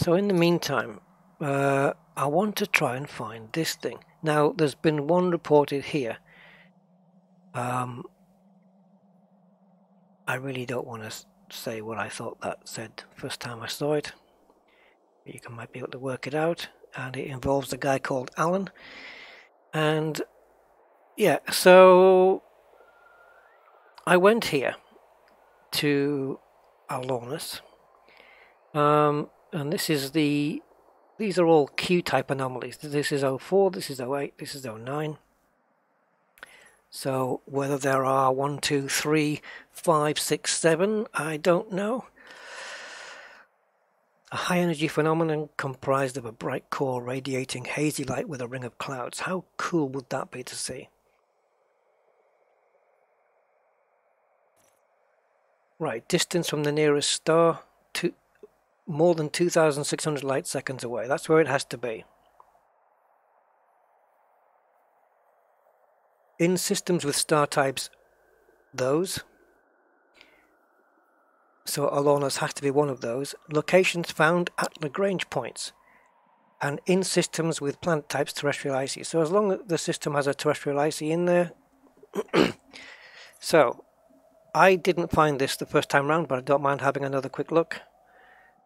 So in the meantime, I want to try and find this thing. Now, there's been one reported here. I really don't want to say what I thought that said first time I saw it. You might be able to work it out. And it involves a guy called Alan. And yeah, so I went here to Alonus. And this is these are all Q-type anomalies. This is 04, this is 08, this is 09. So whether there are 1, 2, 3, 5, 6, 7, I don't know. A high-energy phenomenon comprised of a bright core radiating hazy light with a ring of clouds. How cool would that be to see? Right, distance from the nearest star to more than 2,600 light seconds away. That's where it has to be. In systems with star types, those. So Alonus has to be one of those. Locations found at Lagrange points. And in systems with planet types, terrestrial icy. So as long as the system has a terrestrial icy in there. So I didn't find this the first time round, but I don't mind having another quick look.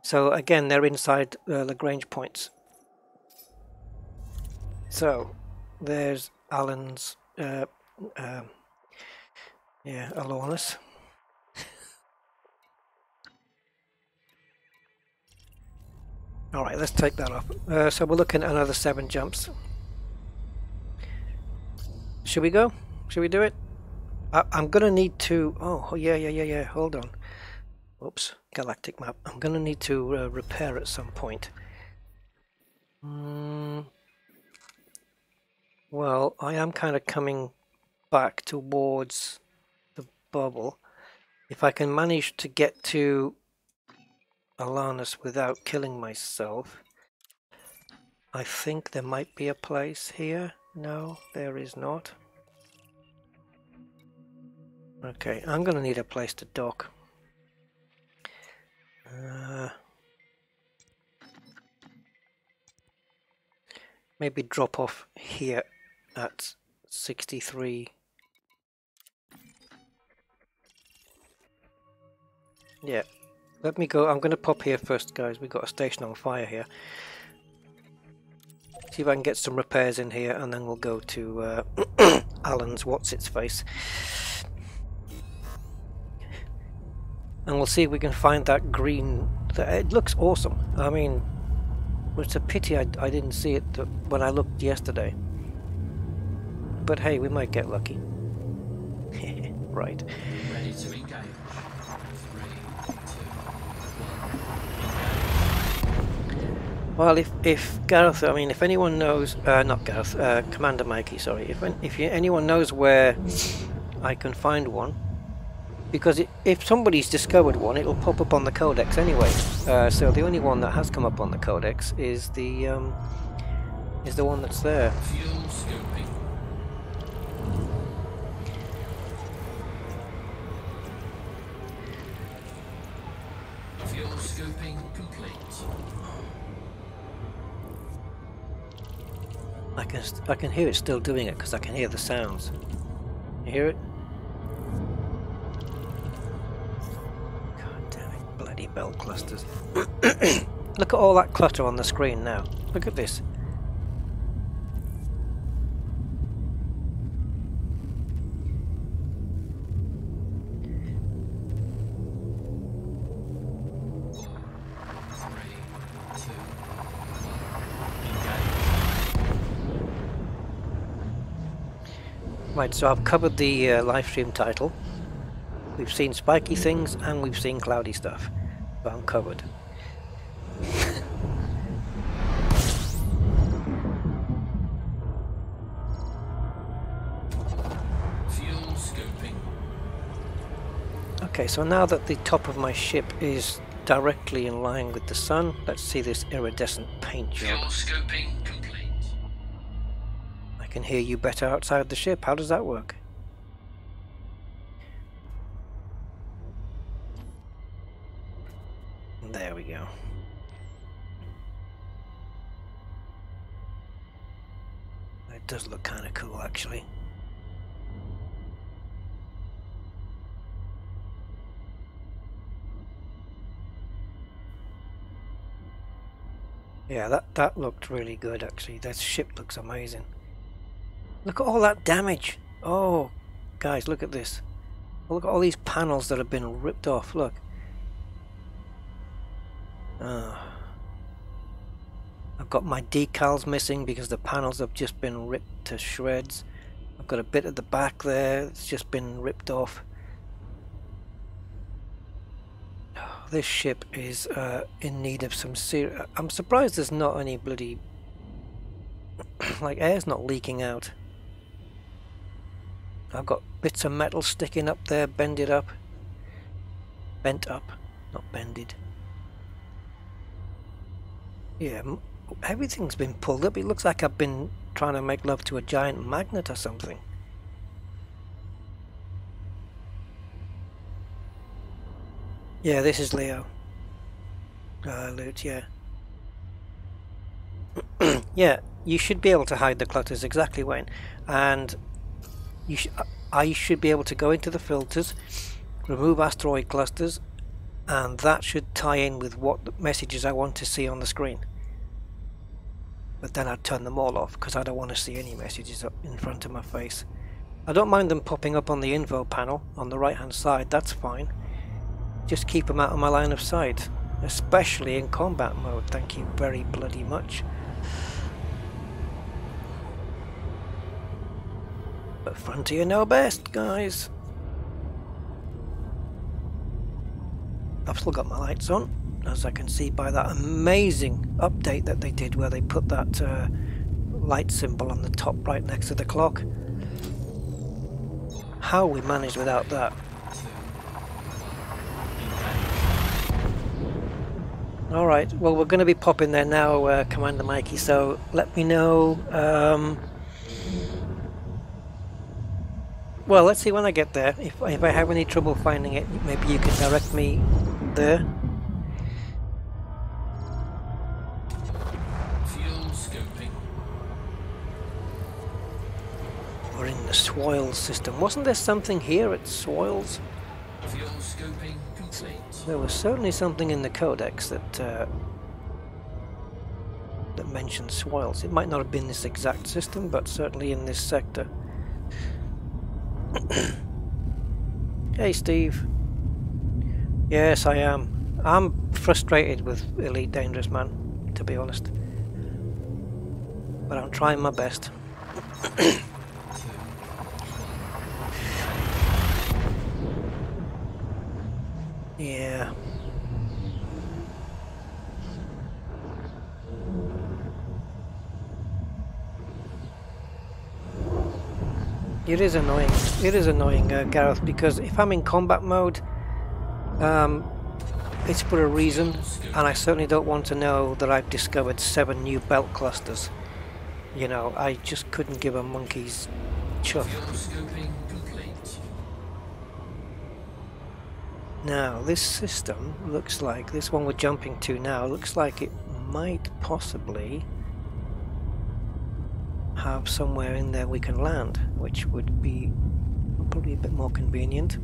So again, they're inside Lagrange points. So there's Alan's, Alonus. Alright, let's take that off. So we're looking at another 7 jumps. Should we go? Should we do it? I'm going to need to... Oh, yeah. Hold on. Oops, galactic map. I'm going to need to repair at some point. Well, I am kind of coming back towards the bubble. If I can manage to get to Alanus without killing myself, I think there might be a place here. No, there is not. Okay, I'm going to need a place to dock. Maybe drop off here at 63. Yeah, let me go. I'm going to pop here first, guys. We've got a station on fire here. See if I can get some repairs in here, and then we'll go to Alan's what's-its-face. And we'll see if we can find that green. It looks awesome. I mean, it's a pity I didn't see it when I looked yesterday. But hey, we might get lucky. Right. Ready to engage. 3, 2, 1. Well, if Gareth, I mean, if anyone knows, not Gareth, Commander Mikey, sorry. If anyone knows where I can find one. Because if somebody's discovered one, it'll pop up on the codex anyway. So the only one that has come up on the codex is the one that's there. Fuel scooping. Fuel scooping complete. I can hear it still doing it because I can hear the sounds. You hear it? Bloody belt clusters. Look at all that clutter on the screen now. Look at this. Right, so I've covered the livestream title. We've seen spiky things and we've seen cloudy stuff. So I'm covered. Fuel scooping. Okay, so now that the top of my ship is directly in line with the sun, let's see this iridescent paint job. Fuel scooping complete. I can hear you better outside the ship. How does that work? There we go. It does look kind of cool, actually. Yeah, that looked really good, actually. That ship looks amazing. Look at all that damage. Oh, guys, look at this. Look at all these panels that have been ripped off. Look. I've got my decals missing because the panels have just been ripped to shreds. I've got a bit at the back there. It's just been ripped off. This ship is in need of some serious... I'm surprised there's not any bloody... like, air's not leaking out. I've got bits of metal sticking up there, bended up. Bent up, not bended. Yeah, everything's been pulled up. It looks like I've been trying to make love to a giant magnet or something. Yeah, this is Leo. Loot, yeah. Yeah, you should be able to hide the clutters, exactly, Wayne. And I should be able to go into the filters, remove asteroid clusters, and that should tie in with what messages I want to see on the screen. But then I'd turn them all off because I don't want to see any messages up in front of my face. I don't mind them popping up on the info panel on the right hand side, that's fine. Just keep them out of my line of sight, especially in combat mode, thank you very bloody much. But Frontier know best, guys. I've still got my lights on, as I can see by that amazing update that they did where they put that light symbol on the top right next to the clock. How we managed without that. Alright, well we're going to be popping there now, Commander Mikey, so let me know. Well, let's see when I get there. If I have any trouble finding it, maybe you can direct me there. Fuel scoping. We're in the Swoils system. Wasn't there something here at Swoils? Fuel scoping complete. There was certainly something in the codex that that mentioned Swoils. It might not have been this exact system, but certainly in this sector. Hey Steve. Yes, I am. I'm frustrated with Elite Dangerous, man, to be honest. But I'm trying my best. Yeah. It is annoying. It is annoying, Gareth, because if I'm in combat mode, it's for a reason, and I certainly don't want to know that I've discovered 7 new belt clusters. You know, I just couldn't give a monkey's chuff. Now, this system looks like, this one we're jumping to now, looks like it might possibly have somewhere in there we can land, which would be probably a bit more convenient.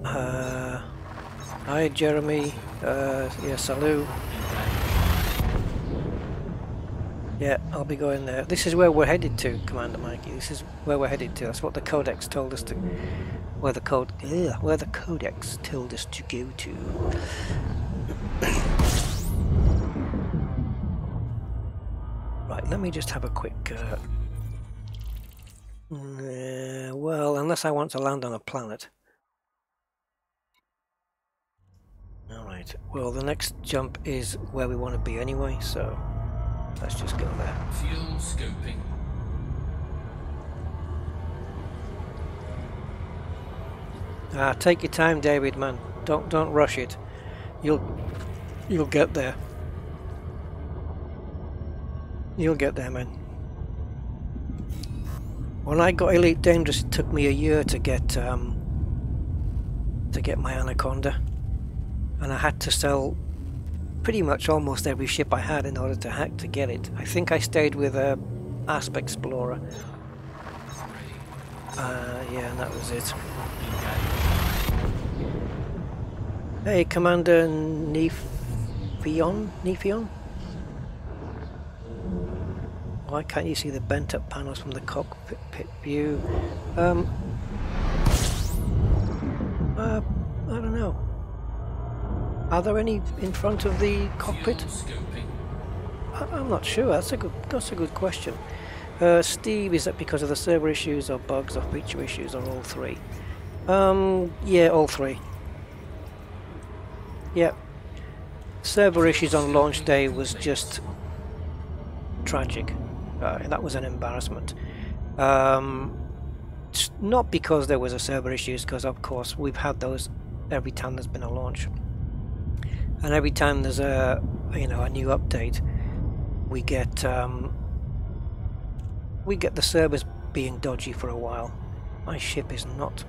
Hi Jeremy, yeah, salut. Yeah, I'll be going there. This is where we're headed to, Commander Mikey. This is where we're headed to. That's what the codex told us to. Where the codex told us to go to. Right, let me just have a quick. Well, unless I want to land on a planet. All right. Well, the next jump is where we want to be anyway, so. Let's just go there. Fuel scoping. Take your time, David, man. Don't rush it. You'll get there. You'll get there, man. When I got Elite Dangerous, it took me a year to get my Anaconda, and I had to sell pretty much almost every ship I had in order to get it. I think I stayed with a Asp Explorer. Yeah, and that was it. Hey, Commander Nephion? Why can't you see the bent up panels from the cockpit view? I don't know. Are there any in front of the cockpit? I'm not sure. That's a good question. Steve, is that because of the server issues or bugs or feature issues or all three? Yeah, all three. Yeah. Server issues on launch day was just tragic. That was an embarrassment. Not because there was a server issues, because of course we've had those every time there's been a launch. And every time there's a new update, we get the servers being dodgy for a while. My ship is not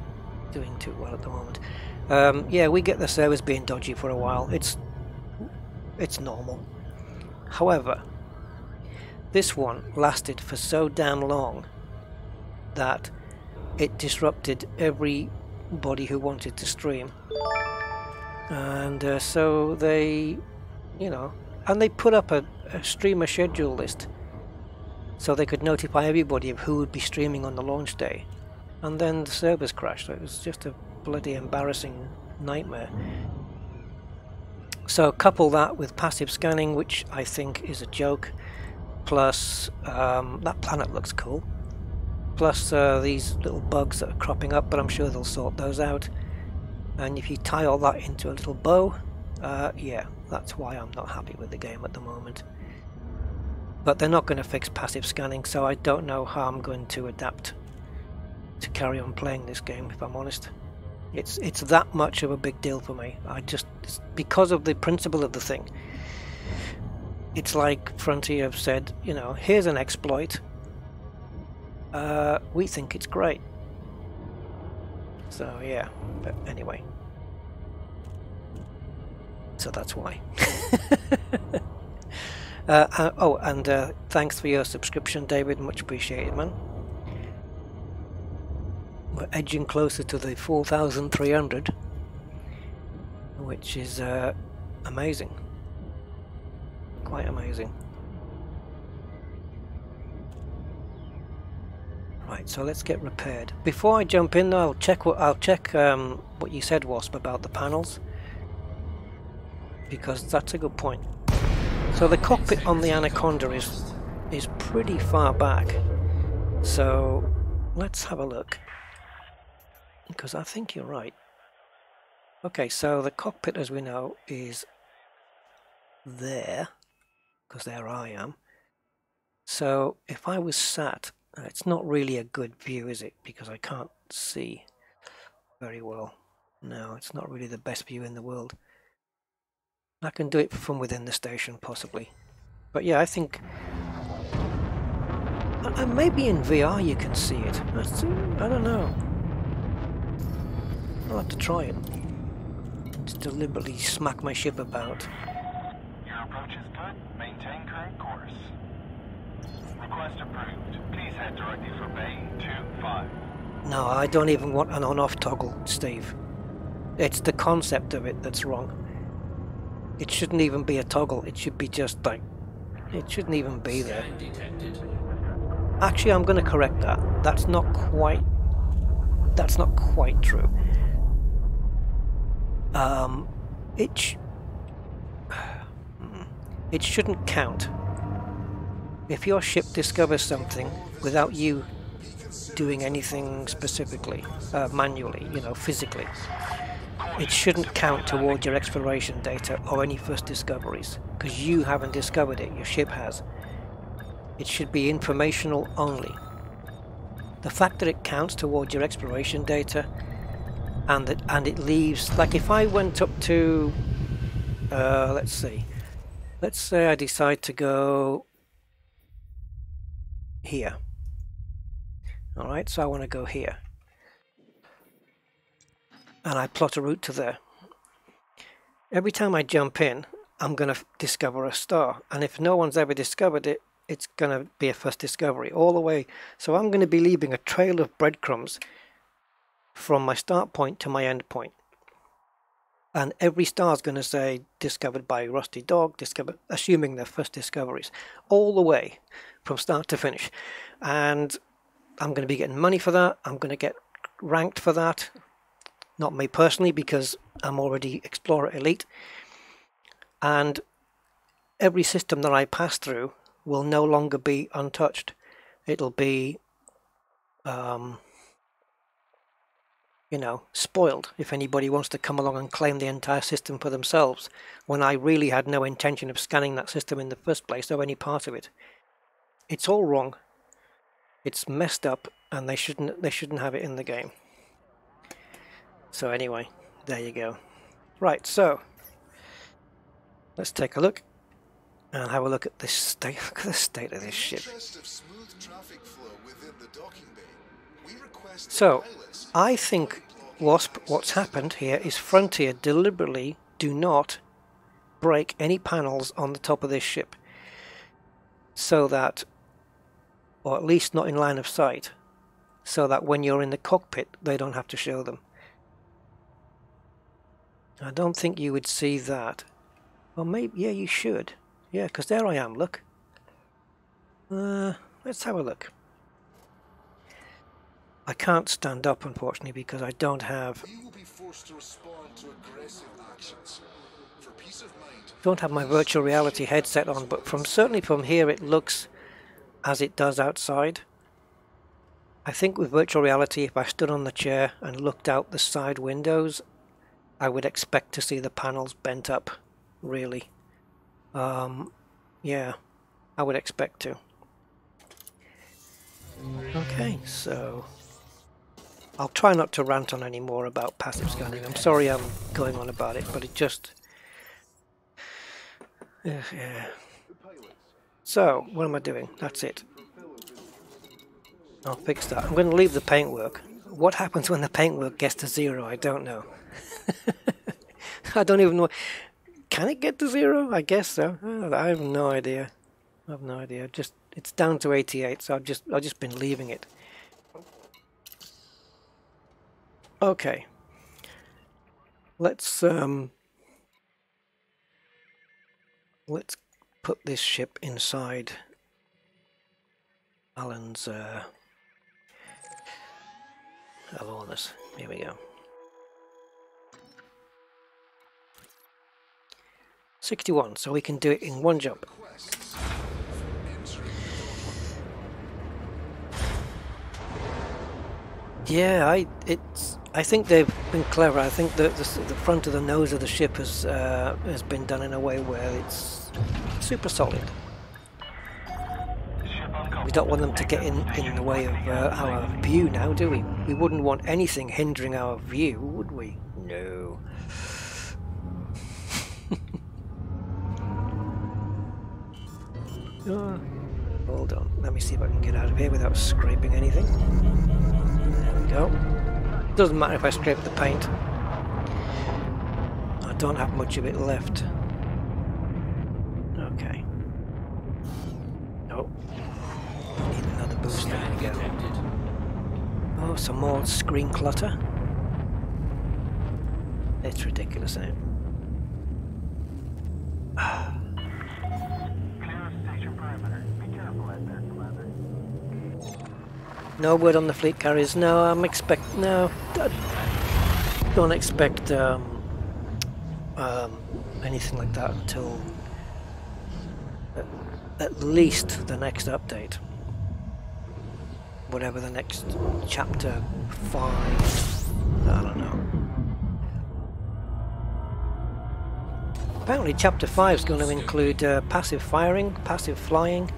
doing too well at the moment. Yeah, we get the servers being dodgy for a while. It's normal. However, this one lasted for so damn long that it disrupted everybody who wanted to stream. And so they, and they put up a streamer schedule list so they could notify everybody of who would be streaming on the launch day. And then the servers crashed. It was just a bloody embarrassing nightmare. So couple that with passive scanning, which I think is a joke, plus that planet looks cool, plus these little bugs that are cropping up, but I'm sure they'll sort those out. And if you tie all that into a little bow, yeah, that's why I'm not happy with the game at the moment. But they're not going to fix passive scanning, so I don't know how I'm going to adapt to carry on playing this game, if I'm honest. It's that much of a big deal for me. It's because of the principle of the thing. It's like Frontier have said, here's an exploit. We think it's great. So yeah, but anyway. So that's why. Oh, and thanks for your subscription, David. Much appreciated, man. We're edging closer to the 4,300, which is amazing. Quite amazing. Right, so let's get repaired. Before I jump in, though, I'll check what you said, Wasp, about the panels, because that's a good point. So the cockpit on the Anaconda is pretty far back. So let's have a look, because I think you're right. Okay, so the cockpit, as we know, is there, because there I am. So if I was sat, it's not really a good view, is it? Because I can't see very well. No, it's not really the best view in the world. I can do it from within the station, possibly. But yeah, I think... maybe in VR you can see it. I don't know. I'll have to try it. Just deliberately smack my ship about. Your approach is good. Maintain current course. Request approved. Please head directly for Bay 25. No, I don't even want an on-off toggle, Steve. It's the concept of it that's wrong. It shouldn't even be a toggle. It should be just like... It shouldn't even be there. Actually, I'm going to correct that. That's not quite true. It shouldn't count. If your ship discovers something without you doing anything specifically, manually, physically, it shouldn't count toward your exploration data or any first discoveries, because you haven't discovered it, your ship has. It should be informational only. The fact that it counts toward your exploration data and it leaves, like if I went up to, let's say I decide to go here. Alright, so I want to go here. And I plot a route to there. Every time I jump in, I'm going to discover a star. And if no one's ever discovered it, it's going to be a first discovery all the way. So I'm going to be leaving a trail of breadcrumbs from my start point to my end point. And every star is going to say discovered by Rusty Dog, discovered, assuming they're first discoveries, all the way from start to finish. And I'm going to be getting money for that. I'm going to get ranked for that. Not me personally, because I'm already Explorer Elite. And every system that I pass through will no longer be untouched. It'll be, you know, spoiled if anybody wants to come along and claim the entire system for themselves, when I really had no intention of scanning that system in the first place, or any part of it. It's all wrong. It's messed up, and they shouldn't have it in the game. So anyway, there you go. Right, so let's take a look and have a look at this state. Look at the state of this ship. So I think what's happened here is Frontier deliberately do not break any panels on the top of this ship, so that, or at least not in line of sight, so that when you're in the cockpit they don't have to show them. I don't think you would see that. Well, maybe, yeah, you should. Yeah, because there I am, look. Let's have a look. I can't stand up, unfortunately, because I don't have... don't have my virtual reality headset on, but certainly from here it looks as it does outside. I think with virtual reality, if I stood on the chair and looked out the side windows, I would expect to see the panels bent up, really. Yeah, I would expect to. Okay, so I'll try not to rant on any more about passive scanning. I'm sorry I'm going on about it, but it just... yeah. So, what am I doing? That's it. I'll fix that. I'm going to leave the paintwork. What happens when the paintwork gets to 0? I don't know. I don't even know. Can it get to 0? I guess so. I have no idea. I have no idea. Just, it's down to 88, so I've just been leaving it. Okay. Let's put this ship inside Alan's Alonus. Here we go. 61, so we can do it in one jump. Yeah, I think they've been clever. I think the front of the nose of the ship has been done in a way where it's super solid. We don't want them to get in the way of our view now, do we? We wouldn't want anything hindering our view, would we? No. Oh, hold on, let me see if I can get out of here without scraping anything. There we go. Doesn't matter if I scrape the paint. I don't have much of it left. Okay. Oh. Need another boost. There we go. Oh, some more screen clutter. It's ridiculous, isn't it? No word on the fleet carriers. No, don't expect anything like that until at least the next update, whatever the next chapter 5. I don't know. Apparently, chapter 5 is going to include passive firing, passive flying.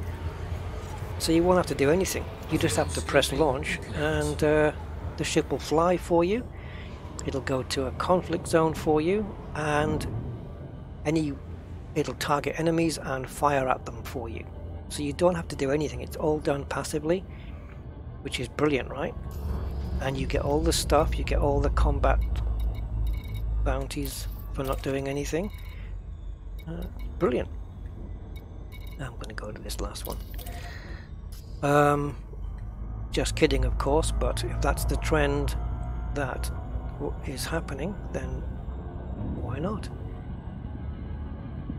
So you won't have to do anything. You just have to press launch and the ship will fly for you. It'll go to a conflict zone for you, and it'll target enemies and fire at them for you. So you don't have to do anything. It's all done passively, which is brilliant, right? And you get all the stuff, you get all the combat bounties for not doing anything. Brilliant. I'm going to go to this last one. Just kidding, of course, but if that's the trend that is happening, then why not?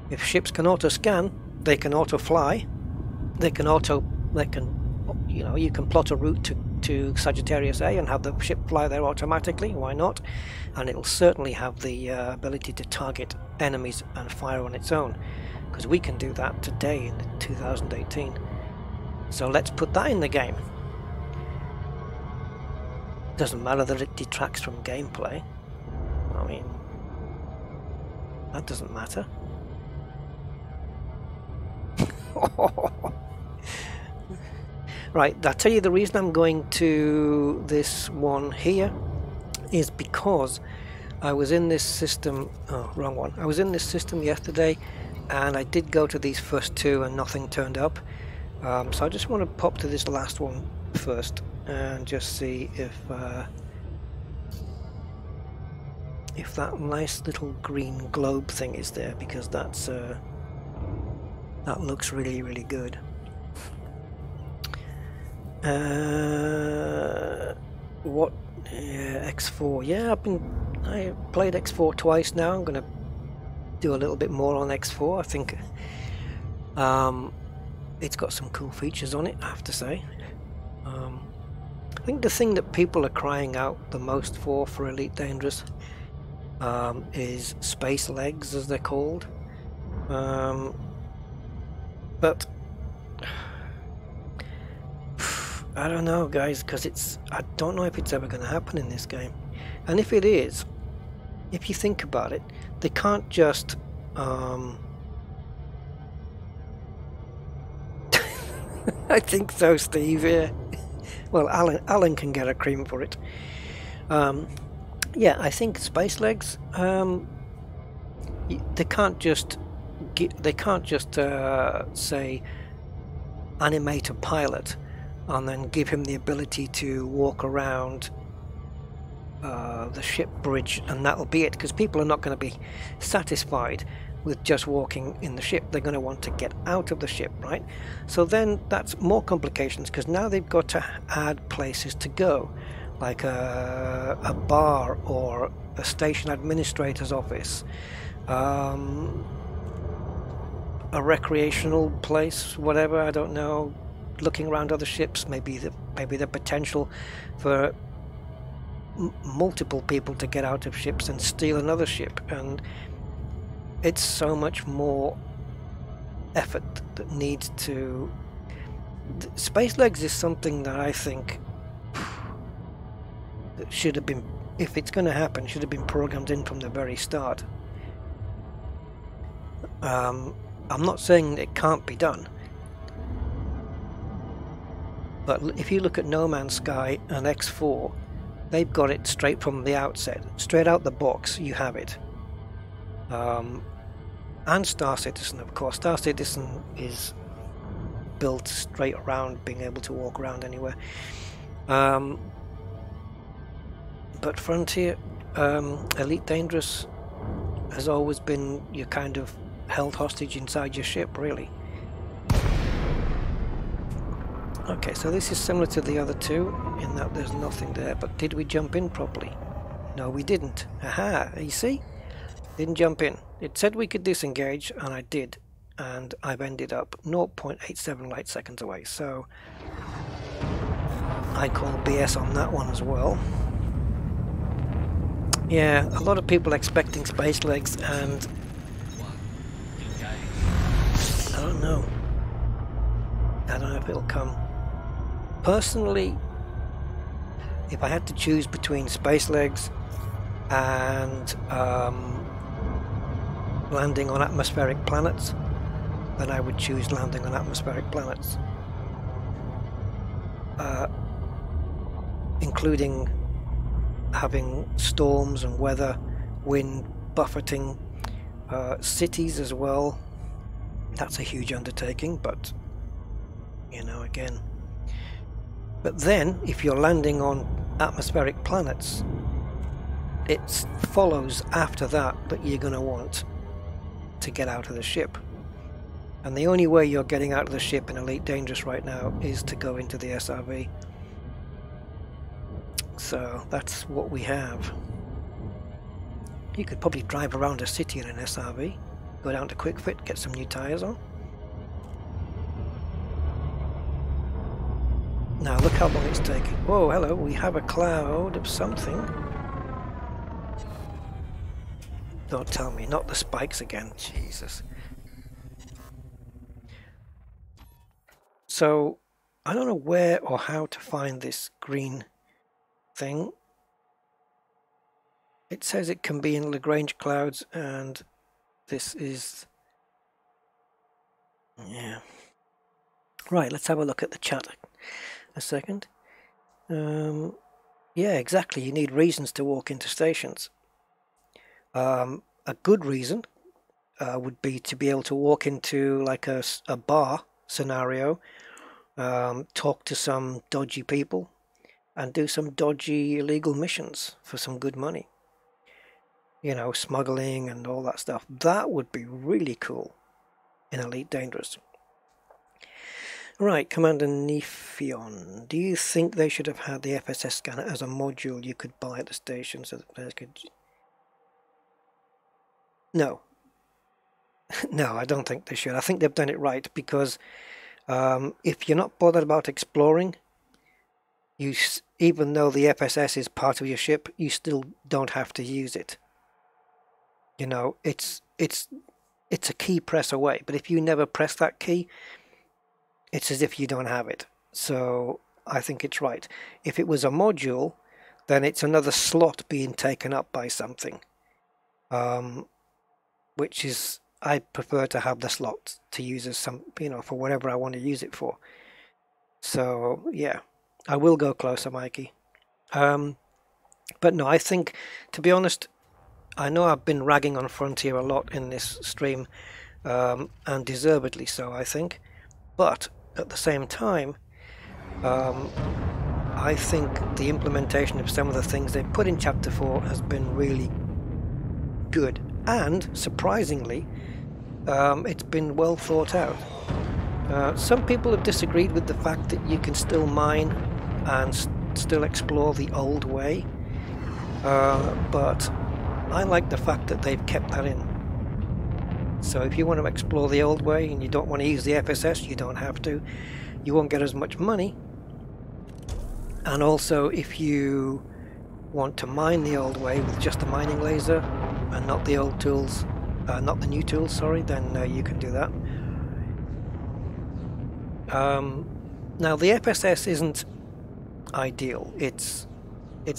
If ships can auto-scan, they can auto-fly, you know, you can plot a route to Sagittarius A and have the ship fly there automatically, why not? And it'll certainly have the ability to target enemies and fire on its own, because we can do that today in 2018. So let's put that in the game. Doesn't matter that it detracts from gameplay. I mean, that doesn't matter. Right, I'll tell you the reason I'm going to this one here is because I was in this system, oh, wrong one. I was in this system yesterday and I did go to these first two and nothing turned up. So I just want to pop to this last one first and just see if that nice little green globe thing is there, because that's that looks really, really good. What? X4. Yeah, I played X4 twice now. I'm gonna do a little bit more on X4. I think it's got some cool features on it, I have to say. I think the thing that people are crying out the most for Elite Dangerous is space legs, as they're called. But I don't know, guys, because I don't know if it's ever going to happen in this game. And if it is, if you think about it, they can't just I think so, Steve. Yeah. Well, Alan can get a cream for it. Yeah, I think space legs. They can't just say animate a pilot and then give him the ability to walk around the ship bridge and that'll be it, because people are not going to be satisfied with just walking in the ship. They're going to want to get out of the ship, right? So then that's more complications, because now they've got to add places to go, like a bar or a station administrator's office, a recreational place, whatever, I don't know, looking around other ships, maybe the potential for multiple people to get out of ships and steal another ship, and it's so much more effort that needs to... Space legs is something that I think that should have been, if it's going to happen, should have been programmed in from the very start. I'm not saying it can't be done, but if you look at No Man's Sky and X4, they've got it straight from the outset, straight out the box. You have it. And Star Citizen, of course. Star Citizen is built straight around being able to walk around anywhere. But Frontier, Elite Dangerous has always been, you're kind of held hostage inside your ship, really. Okay, so this is similar to the other two in that there's nothing there, but did we jump in properly? No, we didn't. Aha, you see? Didn't jump in. It said we could disengage, and I did, and I've ended up 0.87 light seconds away, so I call BS on that one as well. Yeah, a lot of people expecting space legs, and I don't know. I don't know if it'll come. Personally, if I had to choose between space legs and landing on atmospheric planets, then I would choose landing on atmospheric planets, including having storms and weather, wind, buffeting, cities as well. That's a huge undertaking, but you know, again. But then if you're landing on atmospheric planets, it follows after that you're going to want to get out of the ship. And the only way you're getting out of the ship in Elite Dangerous right now is to go into the SRV. So that's what we have. You could probably drive around a city in an SRV, go down to Quick Fit, get some new tyres on. Now look how long it's taking. Whoa, hello, we have a cloud of something. Don't tell me, not the spikes again, Jesus. So, I don't know where or how to find this green thing. It says it can be in Lagrange clouds, and this is... yeah. Right, let's have a look at the chat a second. Yeah, exactly, you need reasons to walk into stations. A good reason would be to be able to walk into like a bar scenario, talk to some dodgy people and do some dodgy illegal missions for some good money. You know, smuggling and all that stuff. That would be really cool in Elite Dangerous. Right, Commander Nephion, do you think they should have had the FSS scanner as a module you could buy at the station so that players could... No. No, I don't think they should. I think they've done it right because if you're not bothered about exploring, even though the FSS is part of your ship, you still don't have to use it. You know, it's a key press away, but if you never press that key, it's as if you don't have it. So I think it's right. If it was a module, then it's another slot being taken up by something. Which is, I prefer to have the slot to use as some, you know, for whatever I want to use it for. So yeah, I will go closer, Mikey. But no, I think, to be honest, I know I've been ragging on Frontier a lot in this stream, and deservedly so, I think. But at the same time, I think the implementation of some of the things they put in Chapter 4 has been really good. And, surprisingly, it's been well thought out. Some people have disagreed with the fact that you can still mine and still explore the old way, but I like the fact that they've kept that in. So if you want to explore the old way and you don't want to use the FSS, you don't have to. You won't get as much money. And also, if you want to mine the old way with just a mining laser and not the old tools, not the new tools, sorry, then you can do that. Now the FSS isn't ideal. It's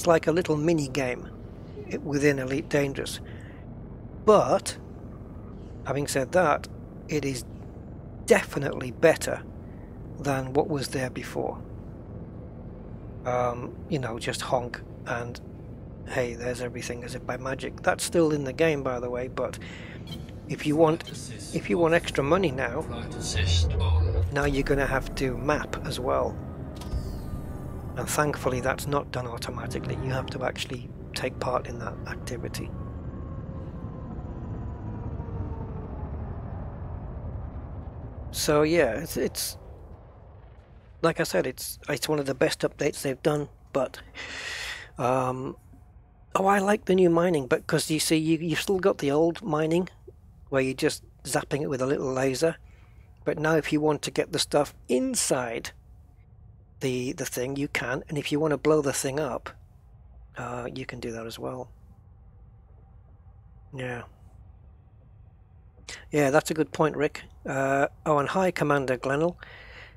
like a little mini game within Elite Dangerous. But having said that, it is definitely better than what was there before. You know, just honk and hey, there's everything as if by magic. That's still in the game, by the way, but if you want extra money now you're going to have to map as well. And thankfully that's not done automatically. You have to actually take part in that activity. So yeah, it's like I said, it's one of the best updates they've done. But oh, I like the new mining, but because you see, you've still got the old mining where you're just zapping it with a little laser. But now, if you want to get the stuff inside the thing, you can, and if you want to blow the thing up, you can do that as well. Yeah. Yeah, that's a good point, Rick. Oh, and hi, Commander Glenel.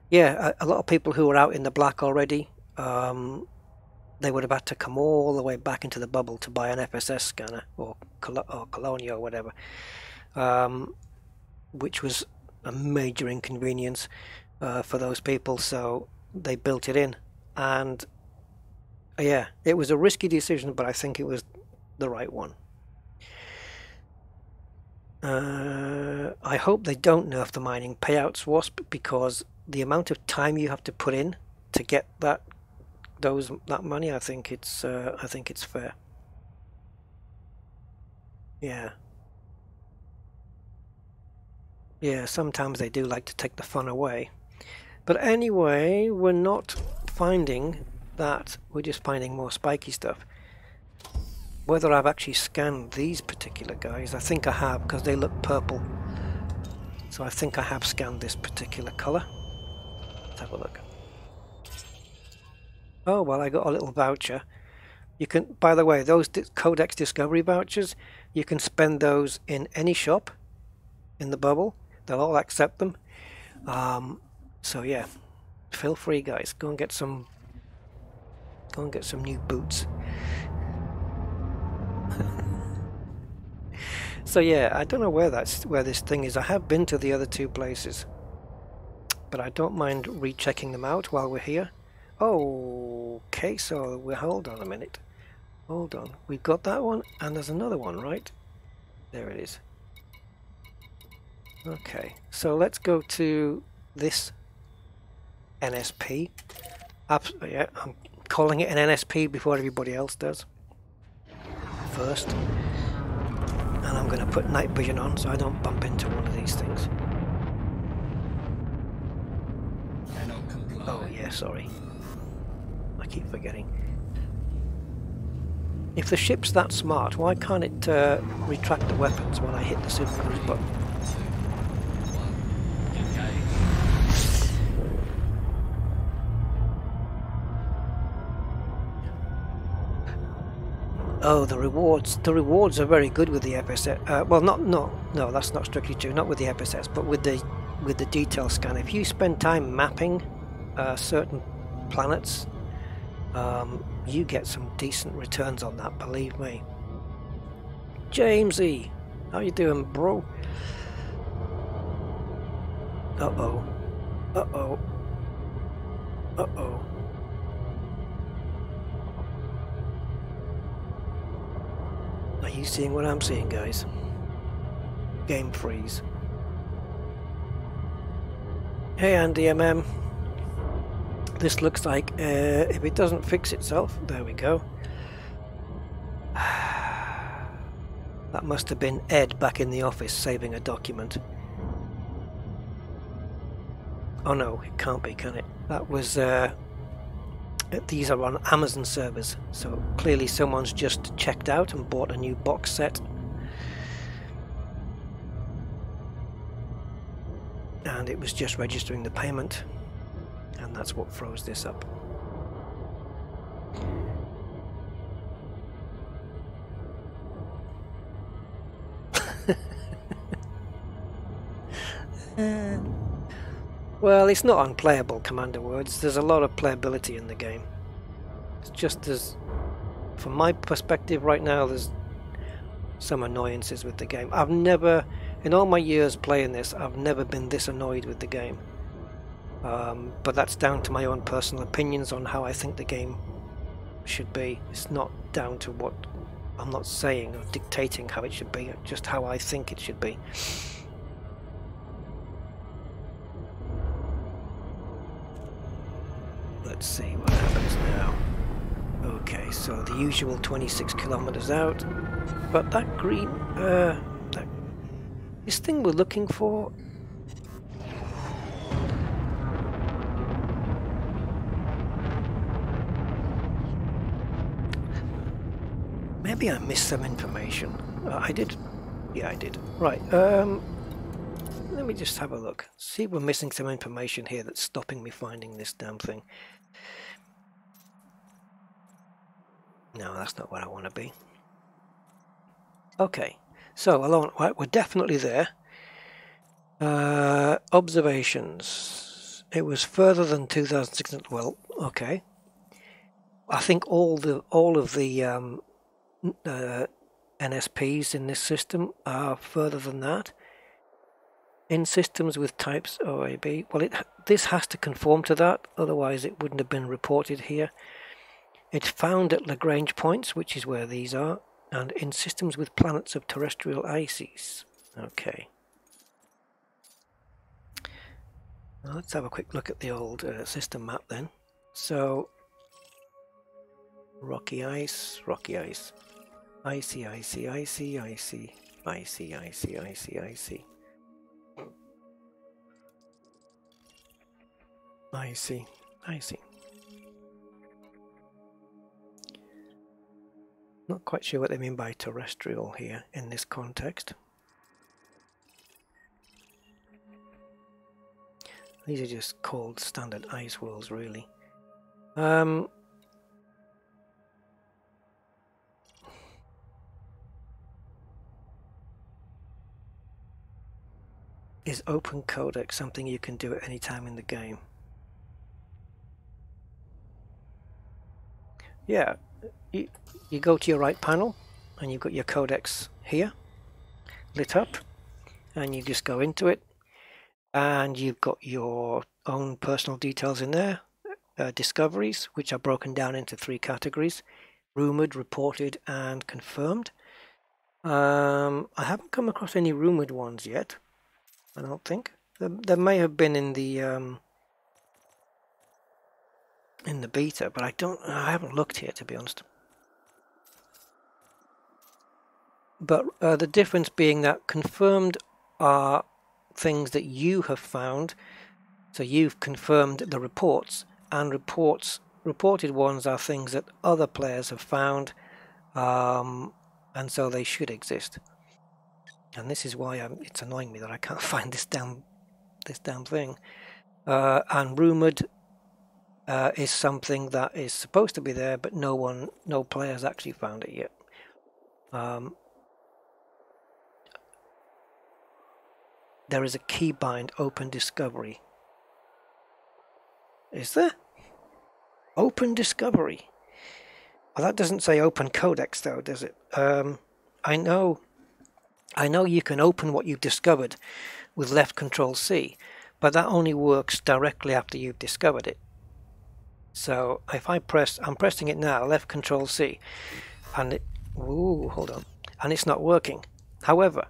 Yeah, a lot of people who are out in the black already, they would have had to come all the way back into the bubble to buy an FSS scanner, or Colonia or whatever, which was a major inconvenience for those people, so they built it in. And yeah, it was a risky decision, but I think it was the right one. I hope they don't nerf the mining payouts, Wasp, because the amount of time you have to put in to get that money, I think it's fair. Yeah. Yeah, sometimes they do like to take the fun away. But anyway, we're not finding that, we're just finding more spiky stuff. Whether I've actually scanned these particular guys, I think I have, because they look purple. So I think I have scanned this particular colour. Let's have a look. Oh, well, I got a little voucher. You can, by the way, those Codex Discovery vouchers, you can spend those in any shop in the bubble. They'll all accept them. So yeah, feel free, guys. Go and get some new boots. So yeah, I don't know where this thing is. I have been to the other two places, but I don't mind rechecking them out while we're here. Oh, okay, so hold on a minute. Hold on. We've got that one, and there's another one, right? There it is. Okay, so let's go to this NSP. Yeah, I'm calling it an NSP before everybody else does. First. And I'm going to put night vision on so I don't bump into one of these things. Oh yeah, sorry. I keep forgetting. If the ship's that smart, why can't it retract the weapons when I hit the super cruise button? Oh, the rewards. The rewards are very good with the FSS. Well, no, that's not strictly true. Not with the FSS, but with the detail scan. If you spend time mapping certain planets, you get some decent returns on that. Believe me. Jamesy, how you doing, bro? Uh-oh. Uh-oh. Uh-oh. Are you seeing what I'm seeing, guys? Game freeze. Hey Andy MM. This looks like, if it doesn't fix itself, there we go. That must have been Ed back in the office saving a document. Oh no, it can't be, can it? That was, these are on Amazon servers, so clearly someone's just checked out and bought a new box set. And it was just registering the payment, and that's what froze this up. Well, it's not unplayable, Commander Words. There's a lot of playability in the game. It's just from my perspective right now, there's some annoyances with the game. I've never, in all my years playing this, I've never been this annoyed with the game. But that's down to my own personal opinions on how I think the game should be. It's not down to what I'm not saying or dictating how it should be, just how I think it should be. Let's see what happens now. Okay, so the usual 26 kilometers out, but that green, this thing we're looking for. Maybe I missed some information. I did. Yeah, I did. Right. Let me just have a look. See if we're missing some information here that's stopping me finding this damn thing. No, that's not where I want to be. Okay, so alone, right, we're definitely there. Observations. It was further than 2,600. Well, okay. I think all of the NSPs in this system are further than that. In systems with types OAB, well, this has to conform to that, otherwise it wouldn't have been reported here. It's found at Lagrange points, which is where these are, and in systems with planets of terrestrial ices. Okay. Now let's have a quick look at the old system map then. So, rocky ice, icy, icy, icy, icy, icy, icy, icy, icy. I see. I see. Not quite sure what they mean by terrestrial here in this context. These are just called standard ice worlds, really. Is open codex something you can do at any time in the game? Yeah, you go to your right panel and you've got your codex here lit up, and you just go into it and you've got your own personal details in there, discoveries, which are broken down into 3 categories: rumored, reported and confirmed. I haven't come across any rumored ones yet, I don't think. There may have been in the beta, but I haven't looked here, to be honest. But the difference being that confirmed are things that you have found, so you've confirmed the reports, and reported ones are things that other players have found, and so they should exist. And this is why it's annoying me that I can't find this damn thing. And rumored is something that is supposed to be there, but no players actually found it yet. There is a keybind open discovery. Is there? Open discovery. Well, that doesn't say open codex though, does it? I know you can open what you've discovered with left Control C, but that only works directly after you've discovered it. So if I'm pressing it now, left Control C, and hold on, and it's not working. However,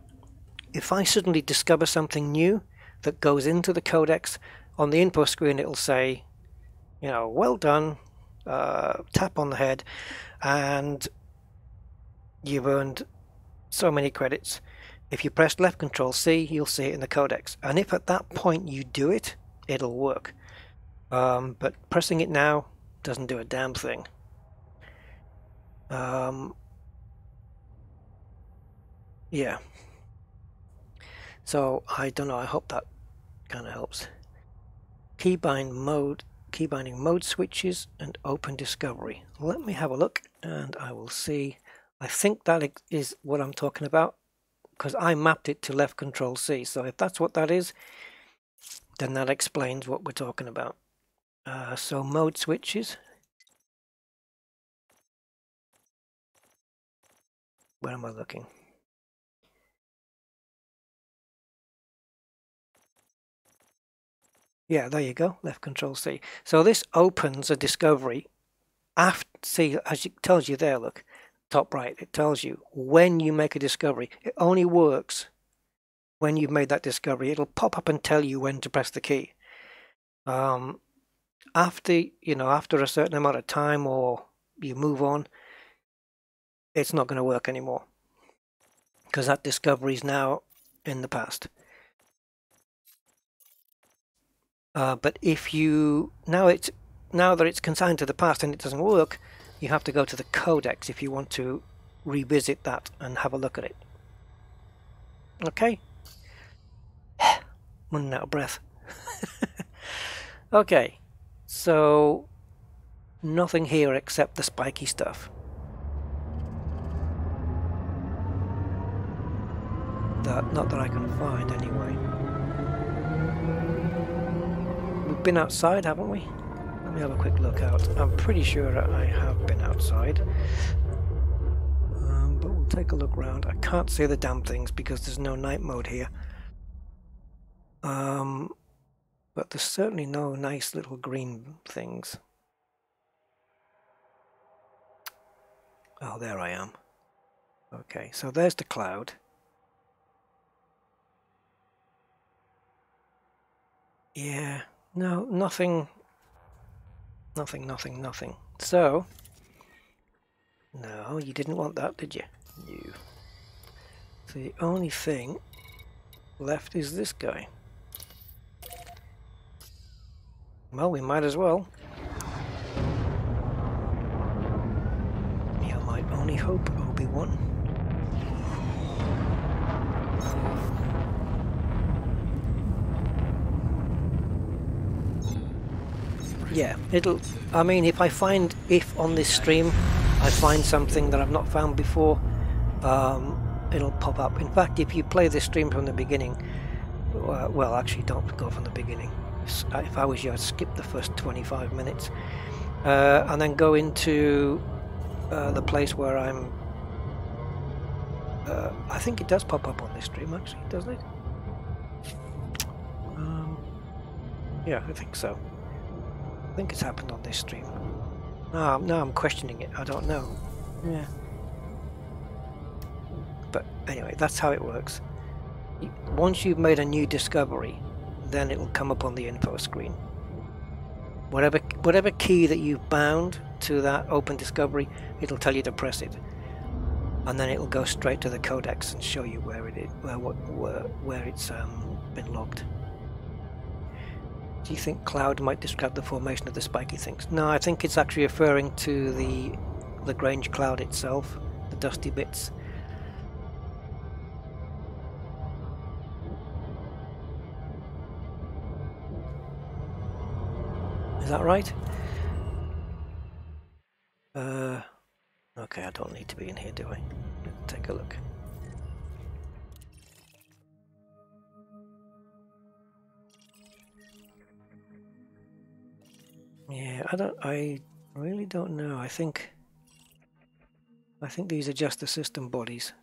if I suddenly discover something new that goes into the codex, on the info screen it'll say, you know, well done, tap on the head, and you've earned so many credits. If you press left Control C, you'll see it in the codex, and if at that point you do it, it'll work. But pressing it now doesn't do a damn thing. Yeah. So I don't know, I hope that kind of helps. Keybinding mode switches and open discovery. Let me have a look and I will see. I think that is what I'm talking about, because I mapped it to left Control C. So if that's what that is, then that explains what we're talking about. So mode switches. Where am I looking? Yeah, there you go, left Control C. So this opens a discovery after, see, as it tells you there, look, top right, it tells you when you make a discovery. It only works when you've made that discovery. It'll pop up and tell you when to press the key. After a certain amount of time, or you move on, it's not going to work anymore, because that discovery is now in the past. But if you now that it's consigned to the past and it doesn't work, you have to go to the codex if you want to revisit that and have a look at it. Okay. Running out of breath. Okay, so nothing here except the spiky stuff. Not that I can find anyway. We've been outside, haven't we? Let me have a quick look out. I'm pretty sure I have been outside. But we'll take a look around. I can't see the damn things because there's no night mode here. But there's certainly no nice little green things. Oh, there I am. Okay, so there's the cloud. Yeah, no, nothing. So, no, you didn't want that, did you? You. So the only thing left is this guy. Well, we might as well. You're my only hope, Obi-Wan. Yeah, it'll... I mean, if on this stream I find something that I've not found before, it'll pop up. In fact, if you play this stream from the beginning, well, actually don't go from the beginning. If I was you, I'd skip the first 25 minutes and then go into the place where I'm... I think it does pop up on this stream, actually, doesn't it? Yeah, I think so. I think it's happened on this stream. No, I'm questioning it. I don't know. Yeah. But anyway, that's how it works. Once you've made a new discovery, then it will come up on the info screen. Whatever key that you've bound to that open discovery, it'll tell you to press it, and then it will go straight to the codex and show you where it is, where it's been logged. Do you think cloud might describe the formation of the spiky things? No, I think it's actually referring to the Lagrange cloud itself, the dusty bits. Is that right? Okay, I don't need to be in here, do I? Let's take a look. Yeah, I really don't know. I think these are just the system bodies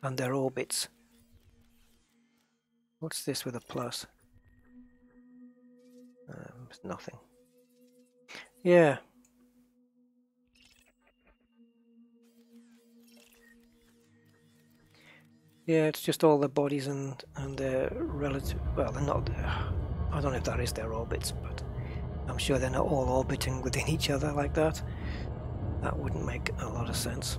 and their orbits. What's this with a plus? It's nothing. Yeah. Yeah, it's just all the bodies and their relative... Well, they're not... I don't know if that is their orbits, but I'm sure they're not all orbiting within each other like that. That wouldn't make a lot of sense.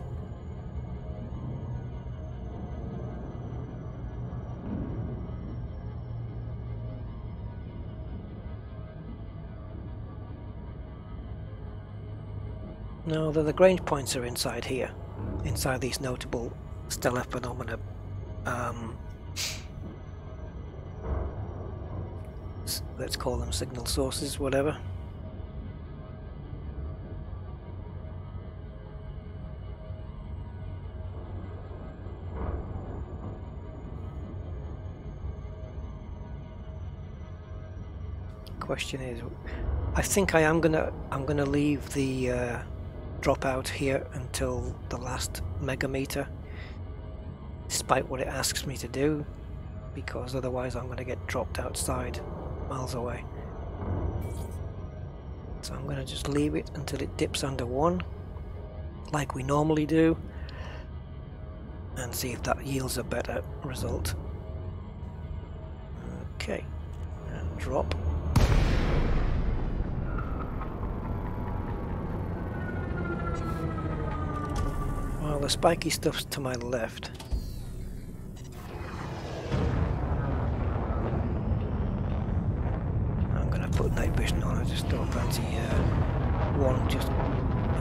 No, the Lagrange points are inside here, inside these notable stellar phenomena. Let's call them signal sources, whatever. Question is, I think I'm gonna leave the dropout here until the last megameter, despite what it asks me to do, because otherwise I'm going to get dropped outside miles away. So I'm going to just leave it until it dips under 1, like we normally do, and see if that yields a better result. Okay, and drop. Well, the spiky stuff's to my left. I'm gonna put night vision on. I just don't fancy one just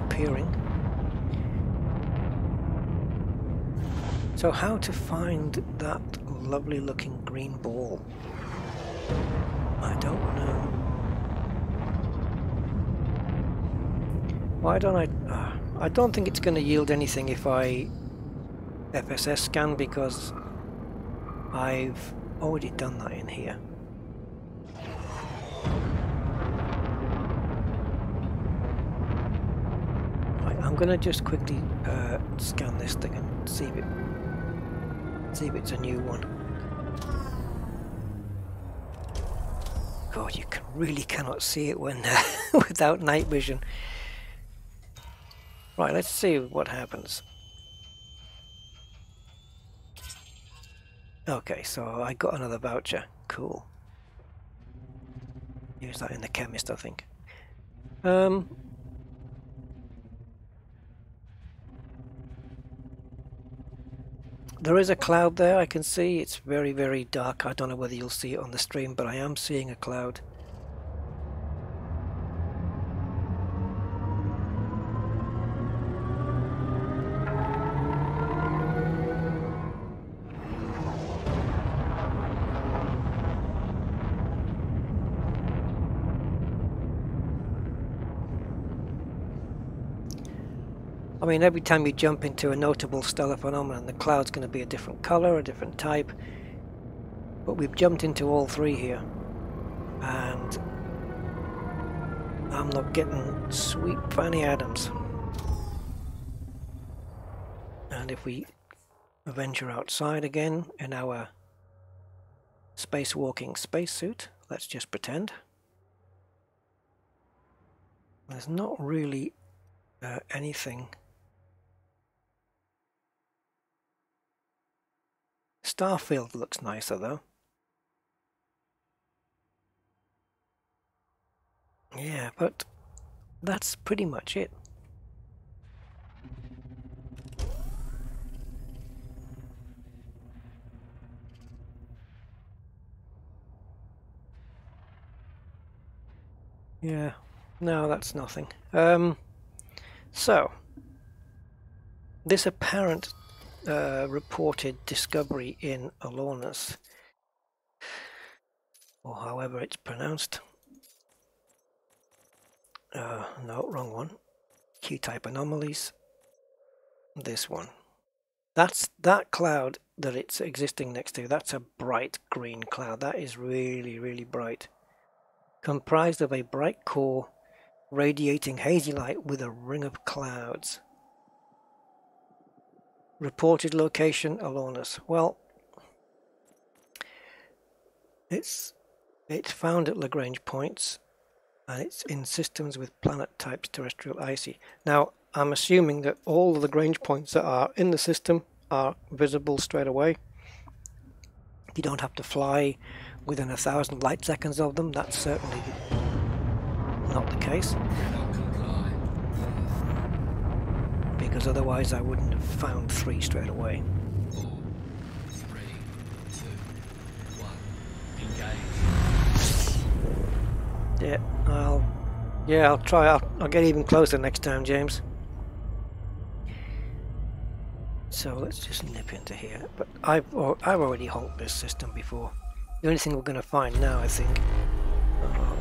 appearing. So how to find that lovely looking green ball? I don't know. Why don't I don't think it's going to yield anything if I FSS scan, because I've already done that in here. Right, I'm going to just quickly scan this thing and see if it's a new one. God, you really cannot see it when without night vision. Right, let's see what happens. Okay, so I got another voucher. Cool. Use that in the chemist, I think. There is a cloud there, I can see. It's very, very dark. I don't know whether you'll see it on the stream, but I am seeing a cloud. I mean, every time you jump into a notable stellar phenomenon, the cloud's going to be a different color, a different type. But we've jumped into all three here. And I'm not getting sweet Fanny Adams. And if we venture outside again in our spacewalking spacesuit, let's just pretend. There's not really anything. Starfield looks nicer though. Yeah, but that's pretty much it. Yeah, no, that's nothing. So, this apparent reported discovery in Alonus, or however it's pronounced. No, wrong one. Q-type anomalies. This one. That's that cloud that it's existing next to. That's a bright green cloud. That is really, really bright. Comprised of a bright core radiating hazy light with a ring of clouds. Reported location Alonus. Well, it's found at Lagrange points, and it's in systems with planet types terrestrial icy. Now, I'm assuming that all the Lagrange points that are in the system are visible straight away. You don't have to fly within 1,000 light seconds of them. That's certainly not the case. Because otherwise I wouldn't have found 3 straight away. 4, 3, 2, 1, engage. Yeah, I'll try. I'll get even closer next time, James. So let's just nip into here. But I've already honked this system before. The only thing we're going to find now, I think.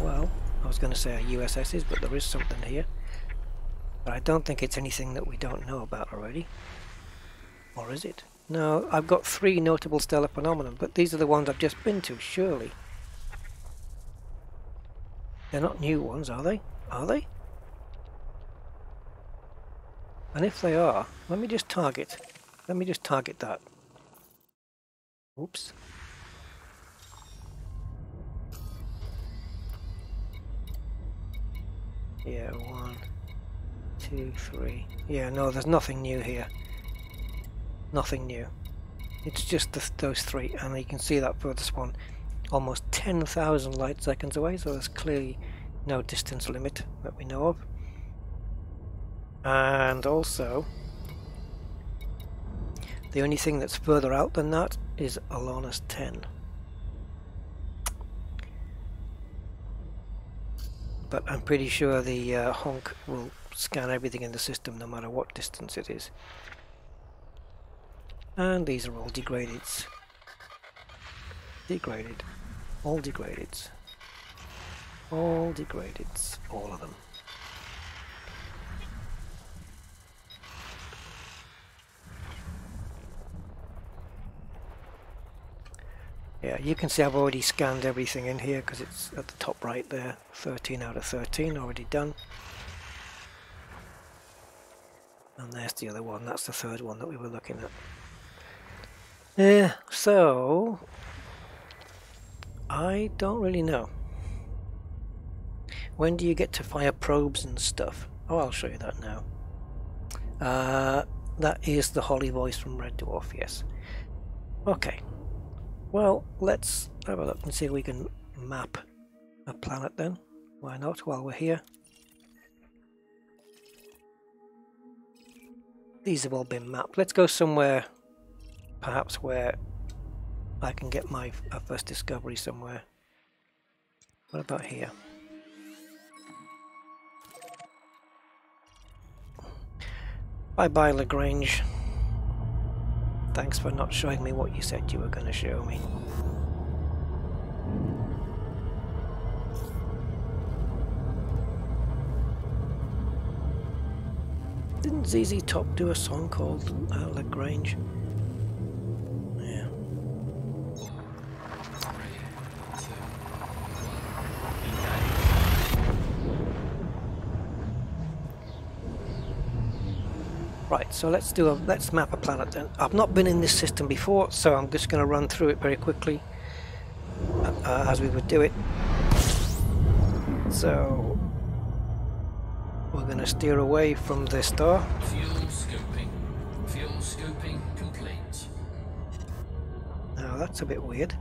Well, I was going to say USS's, but there is something here. But I don't think it's anything that we don't know about already. Or is it? No, I've got 3 notable stellar phenomena, but these are the ones I've just been to, surely. They're not new ones, are they? Are they? And if they are, let me just target that. Oops. Yeah, 1, 2, 3. Yeah, no, there's nothing new here. Nothing new. It's just those 3, and you can see that furthest one almost 10,000 light seconds away, so there's clearly no distance limit that we know of. And also, the only thing that's further out than that is Alonus 10. But I'm pretty sure the honk will scan everything in the system no matter what distance it is. And these are all degradeds. Degraded. All degradeds. All degradeds. All of them. Yeah, you can see I've already scanned everything in here because it's at the top right there. 13 out of 13 already done. And there's the other one. That's the 3rd one that we were looking at. Yeah, so I don't really know. When do you get to fire probes and stuff? Oh, I'll show you that now. That is the Holly voice from Red Dwarf, yes. Okay. Well, let's have a look and see if we can map a planet then. Why not, while we're here? These have all been mapped. Let's go somewhere, perhaps where I can get my first discovery somewhere. What about here? Bye-bye, Lagrange. Thanks for not showing me what you said you were going to show me. Didn't ZZ Top do a song called Lagrange? Yeah. 3, 2, 1. Right, so let's map a planet then. I've not been in this system before, so I'm just going to run through it very quickly as we would do it. So we're going to steer away from the star. Fuel scoping. Fuel scoping complete. Now that's a bit weird.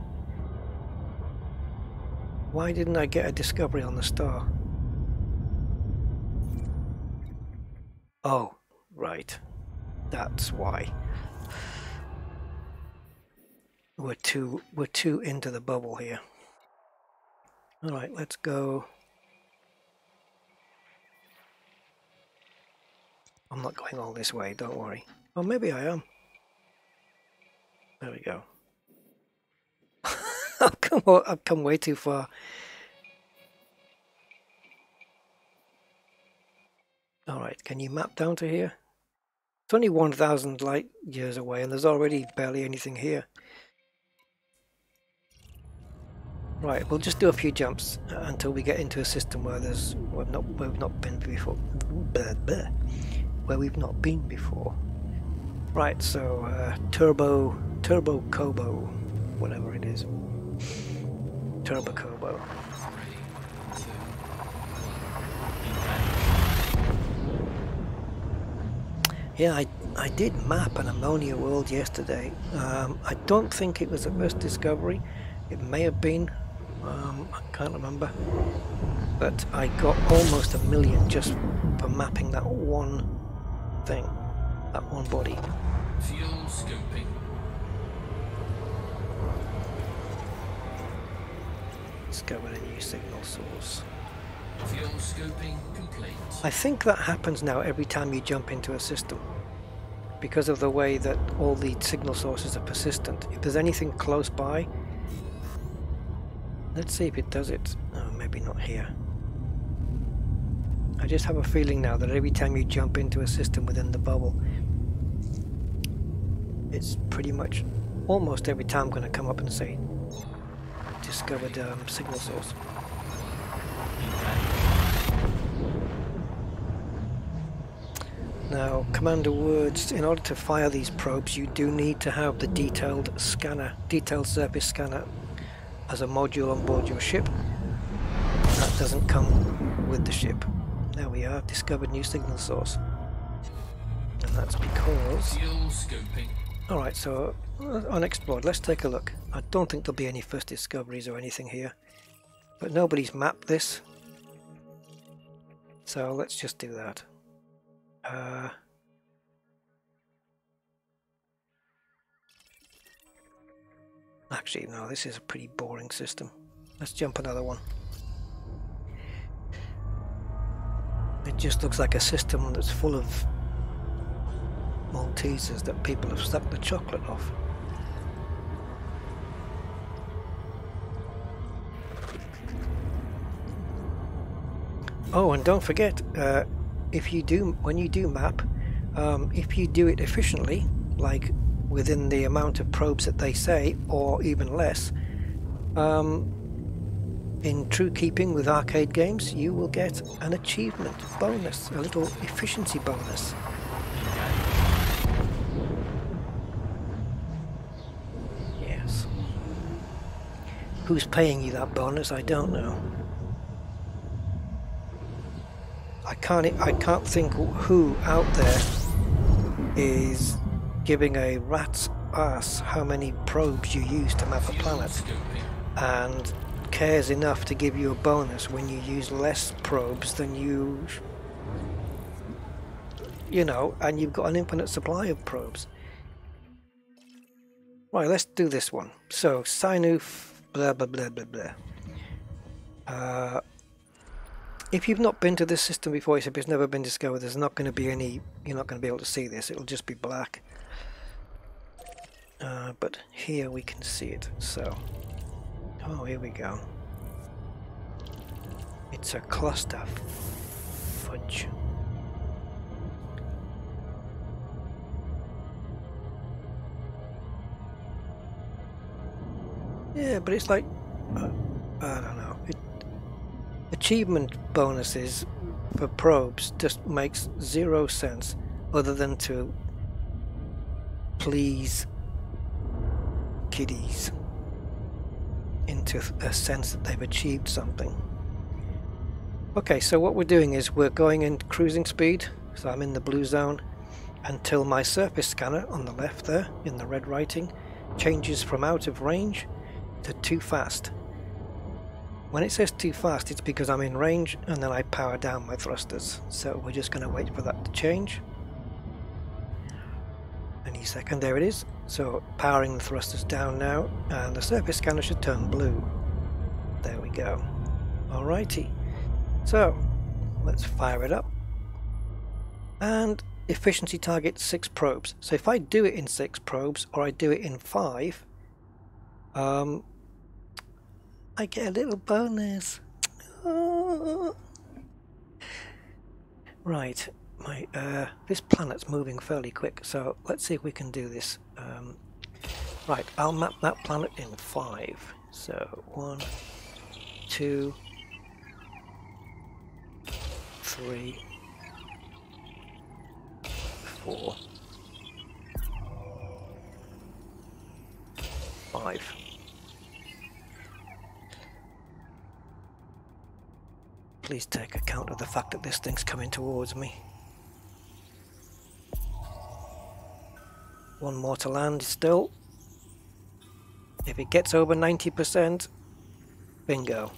Why didn't I get a discovery on the star? Oh, right. That's why. We're too into the bubble here. All right, let's go. I'm not going all this way, don't worry. Or maybe I am. There we go. I've come way too far. Alright, can you map down to here? It's only 1,000 light years away and there's already barely anything here. Right, we'll just do a few jumps until we get into a system where we've not been before. Where we've not been before. Right, so Turbo Kobo, whatever it is. Turbo Kobo. 3, 2, 1. Yeah, I did map an ammonia world yesterday. I don't think it was the first discovery. It may have been. I can't remember. But I got almost 1 million just for mapping that one thing, that one body. Fuel scoping. Discovered a new signal source. Fuel scoping complete. I think that happens now every time you jump into a system, because of the way that all the signal sources are persistent. If there's anything close by, let's see if it does it. Oh, maybe not here. I just have a feeling now that every time you jump into a system within the bubble, it's pretty much almost every time going to come up and say discovered signal source. Now, Commander Words, in order to fire these probes, you do need to have the detailed surface scanner as a module on board your ship. That doesn't come with the ship. There we are, discovered new signal source. And that's because... Fuel scoping. Alright, so unexplored, let's take a look. I don't think there'll be any first discoveries or anything here. But nobody's mapped this. So let's just do that. Actually, no, this is a pretty boring system. Let's jump another one. It just looks like a system that's full of Maltesers that people have sucked the chocolate off. Oh, and don't forget, when you do map, if you do it efficiently, like within the amount of probes that they say, or even less, in true keeping with arcade games, you will get an achievement bonus, a little efficiency bonus. Yes. Who's paying you that bonus? I don't know. I can't think who out there is giving a rat's ass how many probes you use to map a planet and cares enough to give you a bonus when you use less probes than you know, and you've got an infinite supply of probes. Right, let's do this one. So Sinoof blah blah blah blah blah. If you've not been to this system before, if it's never been discovered, there's not going to be any, you're not going to be able to see this, it'll just be black. But here we can see it, so, oh, here we go. It's a cluster fudge. Yeah, but it's like, I don't know. Achievement bonuses for probes just makes zero sense other than to please kiddies into a sense that they've achieved something. Okay, so what we're doing is we're going in cruising speed, so I'm in the blue zone, until my surface scanner on the left there, in the red writing, changes from out of range to too fast. When it says too fast, it's because I'm in range and then I power down my thrusters. So we're just going to wait for that to change. Any second, there it is. So powering the thrusters down now, and the surface scanner should turn blue. There we go. Alrighty. So let's fire it up. And efficiency target 6 probes. So if I do it in 6 probes, or I do it in 5, I get a little bonus. Oh. Right, this planet's moving fairly quick, so let's see if we can do this. Right, I'll map that planet in 5. So 1, 2, 3, 4, 5. Please take account of the fact that this thing's coming towards me. 1 more to land still. If it gets over 90%, bingo.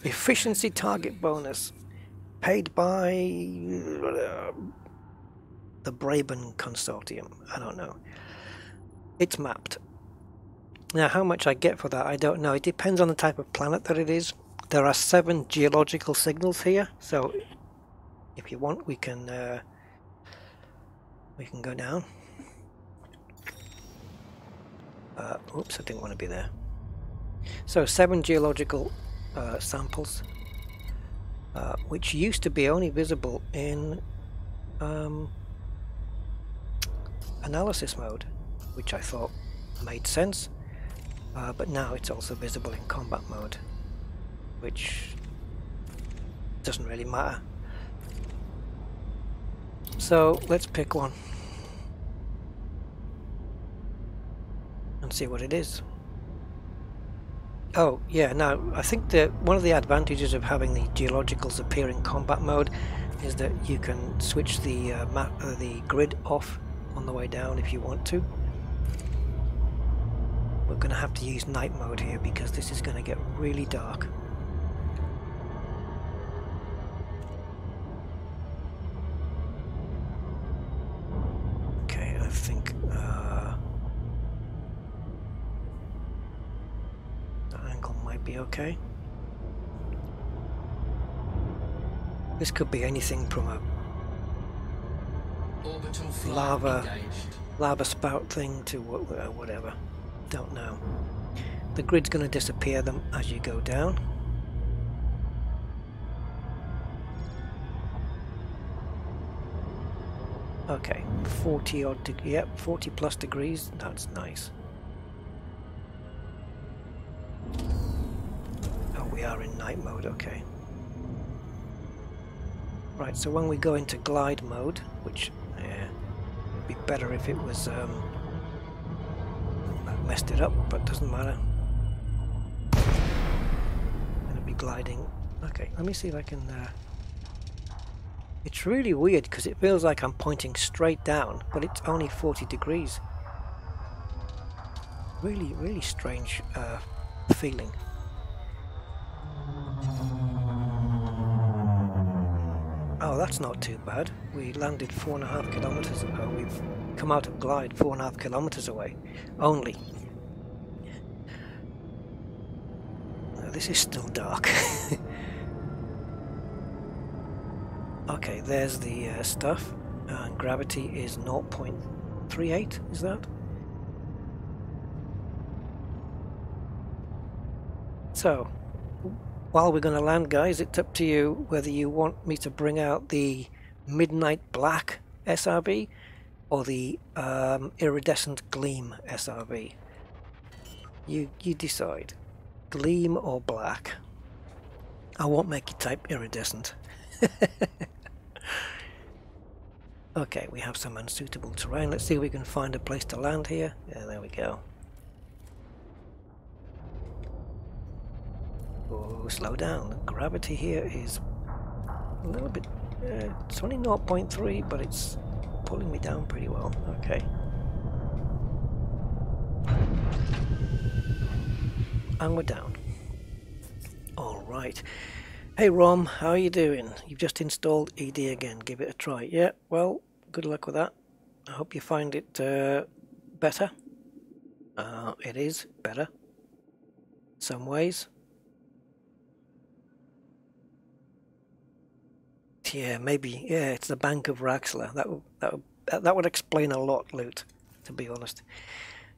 Efficiency target bonus. Paid by the Braben Consortium. I don't know. It's mapped. Now how much I get for that, I don't know. It depends on the type of planet that it is. There are 7 geological signals here, so if you want, we can go down. Oops, I didn't want to be there. So 7 geological samples, which used to be only visible in analysis mode, which I thought made sense, but now it's also visible in combat mode, which doesn't really matter. So let's pick one and see what it is. Oh yeah, now I think that one of the advantages of having the geologicals appear in combat mode is that you can switch the the grid off on the way down if you want to. We're going to have to use night mode here because this is going to get really dark. Okay, I think that angle might be okay. This could be anything from a lava spout thing to whatever. Don't know. The grid's going to disappear them as you go down. Okay, 40 odd, yep, 40 plus degrees. That's nice. Oh, we are in night mode. Okay. Right, so when we go into glide mode, which would be better if it was I messed it up, but doesn't matter. I'm gonna be gliding. Okay, let me see if I can. It's really weird because it feels like I'm pointing straight down, but it's only 40 degrees. Really, really strange feeling. Oh, that's not too bad. We landed 4.5 kilometers. Oh, we've come out of glide 4.5 kilometers away. Only. This is still dark. Okay, there's the stuff. And gravity is 0.38, is that? So, while we're going to land, guys, it's up to you whether you want me to bring out the Midnight Black SRV or the Iridescent Gleam SRV. You decide. Gleam or black. I won't make you type iridescent. Okay, we have some unsuitable terrain. Let's see if we can find a place to land here. Yeah, there we go. Oh, slow down. Gravity here is a little bit... it's only 0.3, but it's pulling me down pretty well. Okay. And we're down. Alright. Hey Rom, how are you doing? You've just installed ED again. Give it a try. Yeah, well, good luck with that. I hope you find it better. It is better. Some ways. Yeah, maybe. Yeah, it's the Bank of Raxler. That would explain a lot, Loot, to be honest.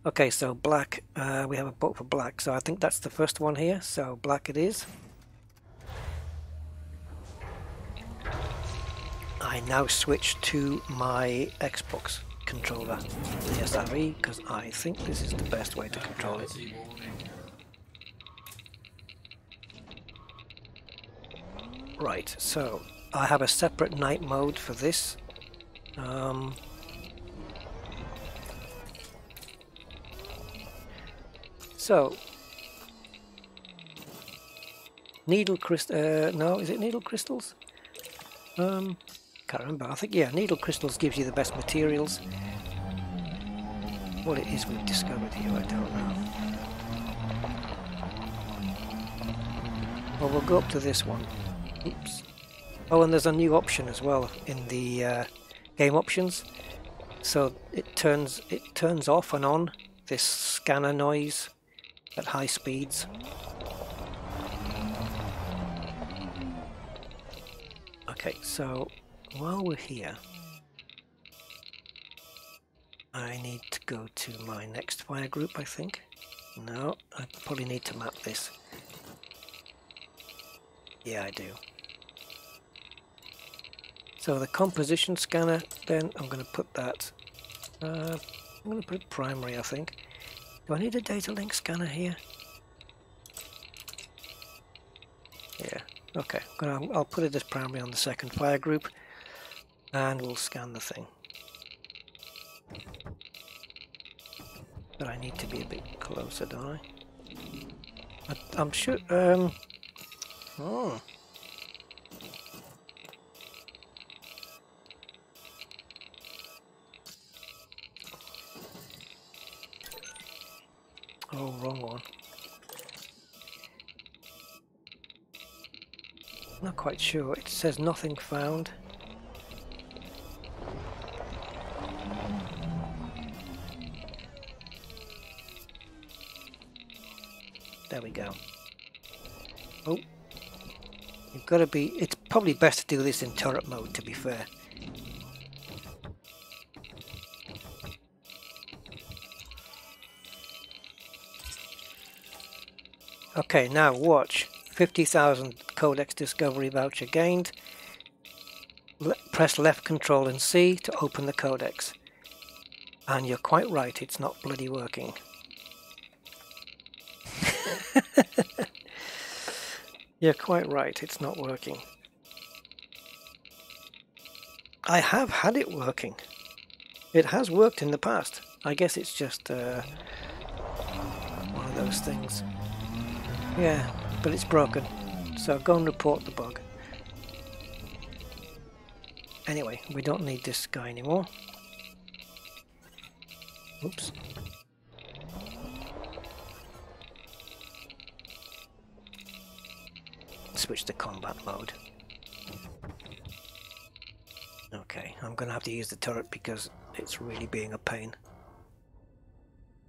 Okay, so black. We have a boat for black, so I think that's the first one here. So black it is. I now switch to my Xbox controller, the SRE, because I think this is the best way to control it. Right, so I have a separate night mode for this. So needle crystal. No, is it needle crystals? Can't remember. I think, yeah, needle crystals gives you the best materials. What it is we've discovered here, I don't know. Well, we'll go up to this one. Oops. Oh, and there's a new option as well in the game options. So it turns off and on this scanner noise at high speeds. Okay, so while we're here, I need to go to my next fire group, I think. No, I probably need to map this. Yeah, I do. So the composition scanner, then I'm going to put that, I'm going to put it primary, I think. Do I need a data link scanner here? Yeah, okay. I'll put it as primary on the second fire group, and we'll scan the thing. But I need to be a bit closer, don't I? I'm sure, oh. Oh, wrong one. Not quite sure. It says nothing found. There we go. Oh. You've got to be... It's probably best to do this in turret mode, to be fair. Okay, now watch. 50,000 codex discovery voucher gained. Press left control and C to open the codex. And you're quite right, it's not bloody working. You're quite right, it's not working. I have had it working. It has worked in the past. I guess it's just one of those things. Yeah, but it's broken. So go and report the bug. Anyway, we don't need this guy anymore. Oops. Switch to combat mode. Okay, I'm gonna have to use the turret because it's really being a pain.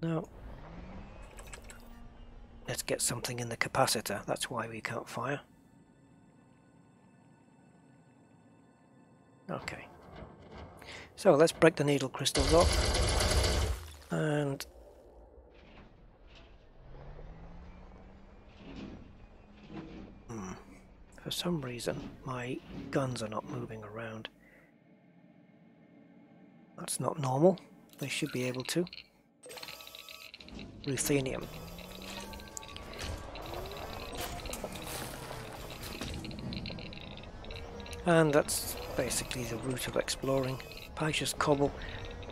No. Let's get something in the capacitor, that's why we can't fire. Okay. So let's break the needle crystals off. And... for some reason, my guns are not moving around. That's not normal. They should be able to. Ruthenium. And that's basically the route of exploring. Paisha's Cobble.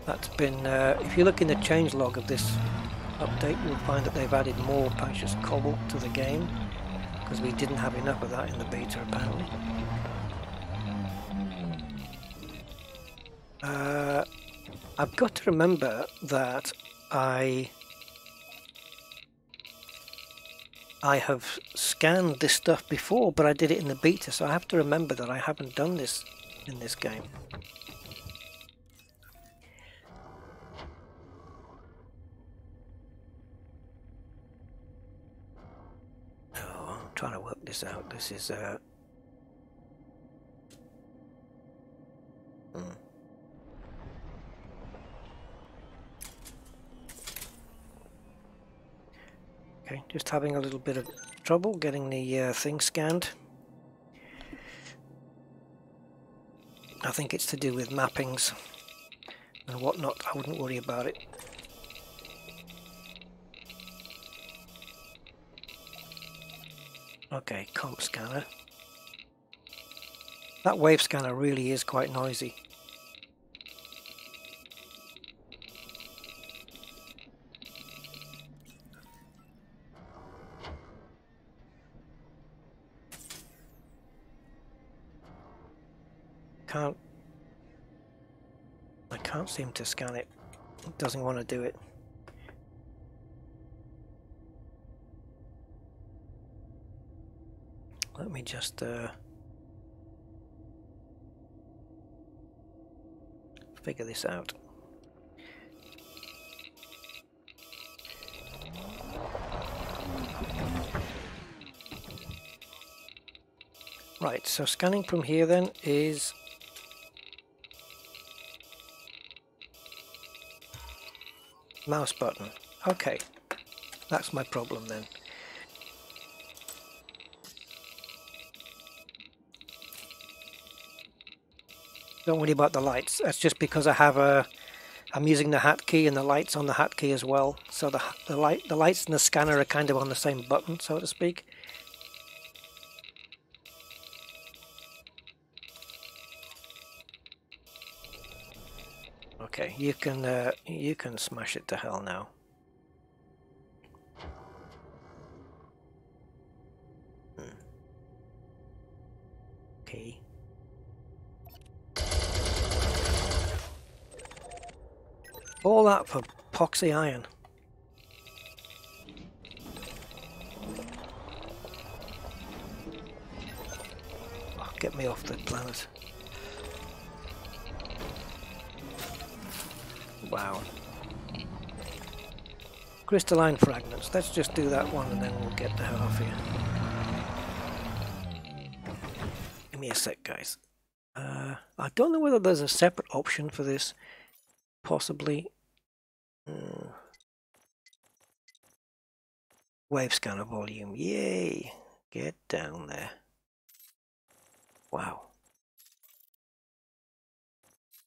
That's been, if you look in the changelog of this update, you'll find that they've added more Paisha's Cobble to the game, because we didn't have enough of that in the beta apparently. I've got to remember that I have scanned this stuff before, but I did it in the beta, so I have to remember that I haven't done this in this game. Oh, I'm trying to work this out. This is Okay, just having a little bit of trouble getting the thing scanned. I think it's to do with mappings and whatnot. I wouldn't worry about it. Okay, comp scanner. That wave scanner really is quite noisy. I can't seem to scan it. It doesn't want to do it. Let me just figure this out. Right, so scanning from here then is mouse button. Okay, that's my problem then. Don't worry about the lights. That's just because I have I'm using the hotkey and the lights on the hotkey as well. So the lights and the scanner are kind of on the same button, so to speak. Okay, you can smash it to hell now. Okay. All that for epoxy iron. Oh, get me off the planet. Wow. Crystalline fragments. Let's just do that one and then we'll get the hell off here. Give me a sec, guys. I don't know whether there's a separate option for this. Possibly. Wave scanner volume. Yay! Get down there. Wow.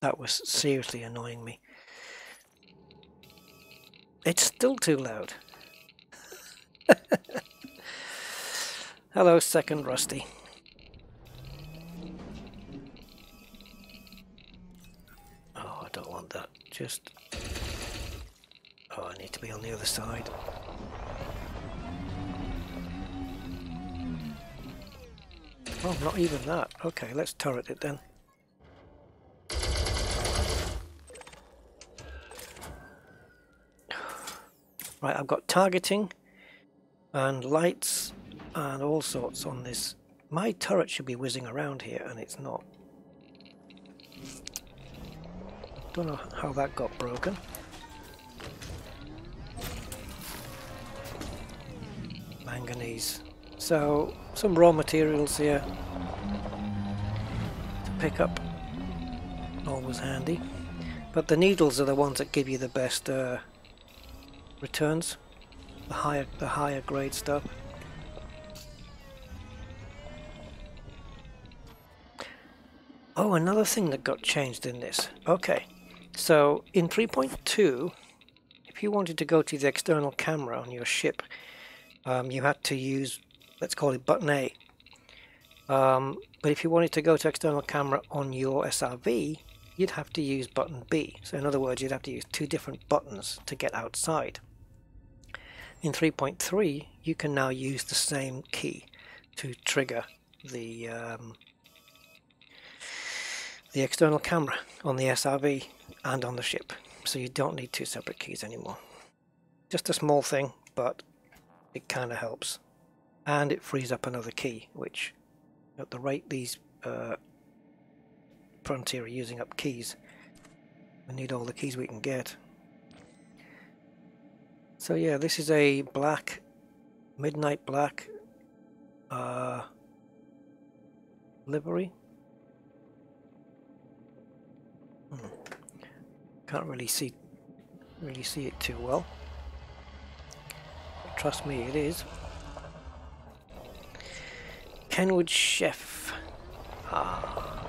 That was seriously annoying me. It's still too loud. Hello, second Rusty. Oh, I don't want that. Just... Oh, I need to be on the other side. Oh, not even that. Okay, let's turret it then. Right, I've got targeting and lights and all sorts on this. My turret should be whizzing around here and it's not. Don't know how that got broken. Manganese. So, some raw materials here to pick up. Always handy. But the needles are the ones that give you the best returns, the higher grade stuff. Oh, another thing that got changed in this. Okay, so in 3.2, if you wanted to go to the external camera on your ship, you had to use, let's call it button A. But if you wanted to go to external camera on your SRV, you'd have to use button B. So in other words, you'd have to use two different buttons to get outside. In 3.3, you can now use the same key to trigger the external camera on the SRV and on the ship. So you don't need two separate keys anymore. Just a small thing, but it kind of helps. And it frees up another key, which at the rate these Frontier are using up keys, we need all the keys we can get. So yeah, this is a black, midnight black livery. Can't really see it too well. But trust me, it is. Kenwood Chef. Ah,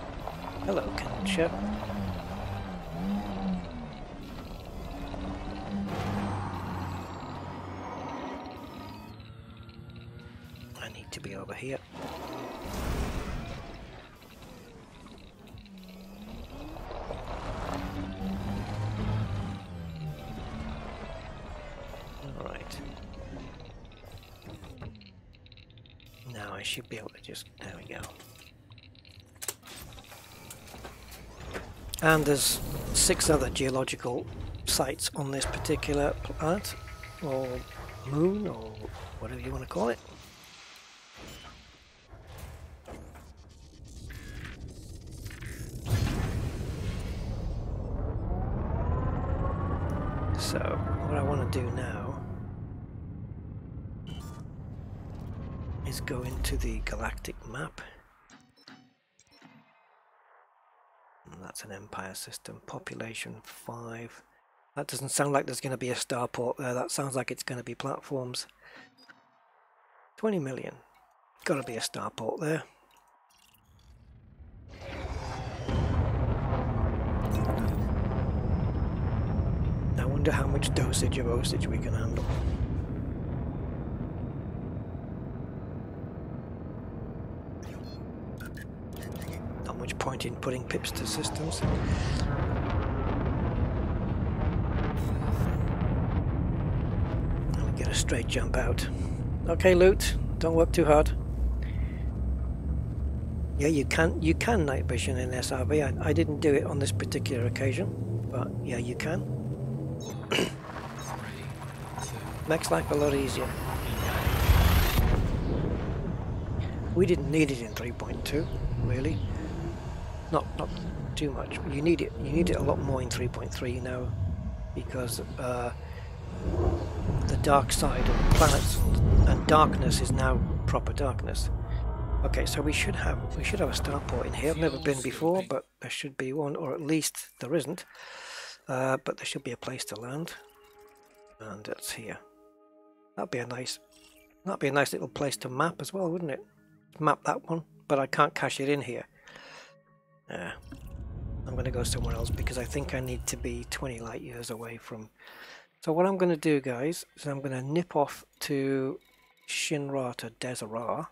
hello, Kenwood Chef. I need to be over here. Now I should be able to just, there we go. And there's 6 other geological sites on this particular planet, or moon, or whatever you want to call it. So, what I want to do now is go into the galactic map. And that's an empire system. Population 5. That doesn't sound like there's going to be a starport there. That sounds like it's going to be platforms. 20 million. Got to be a starport there. I wonder how much dosage of osage we can handle. Not much point in putting pips to systems. And we get a straight jump out. Okay, loot. Don't work too hard. Yeah, you can night vision in SRV. I didn't do it on this particular occasion, but yeah, you can. Makes life a lot easier. We didn't need it in 3.2, really. Not too much. You need it. You need it a lot more in 3.3 now, because the dark side of planets and darkness is now proper darkness. Okay, so we should have a starport in here. I've never been before, but there should be one, or at least there isn't. But there should be a place to land, and that's here. That'd be a nice little place to map as well, wouldn't it? Map that one, but I can't cache it in here. I'm going to go somewhere else because I think I need to be 20 light years away from. So what I'm going to do, guys, is I'm going to nip off to Shinrata Desera,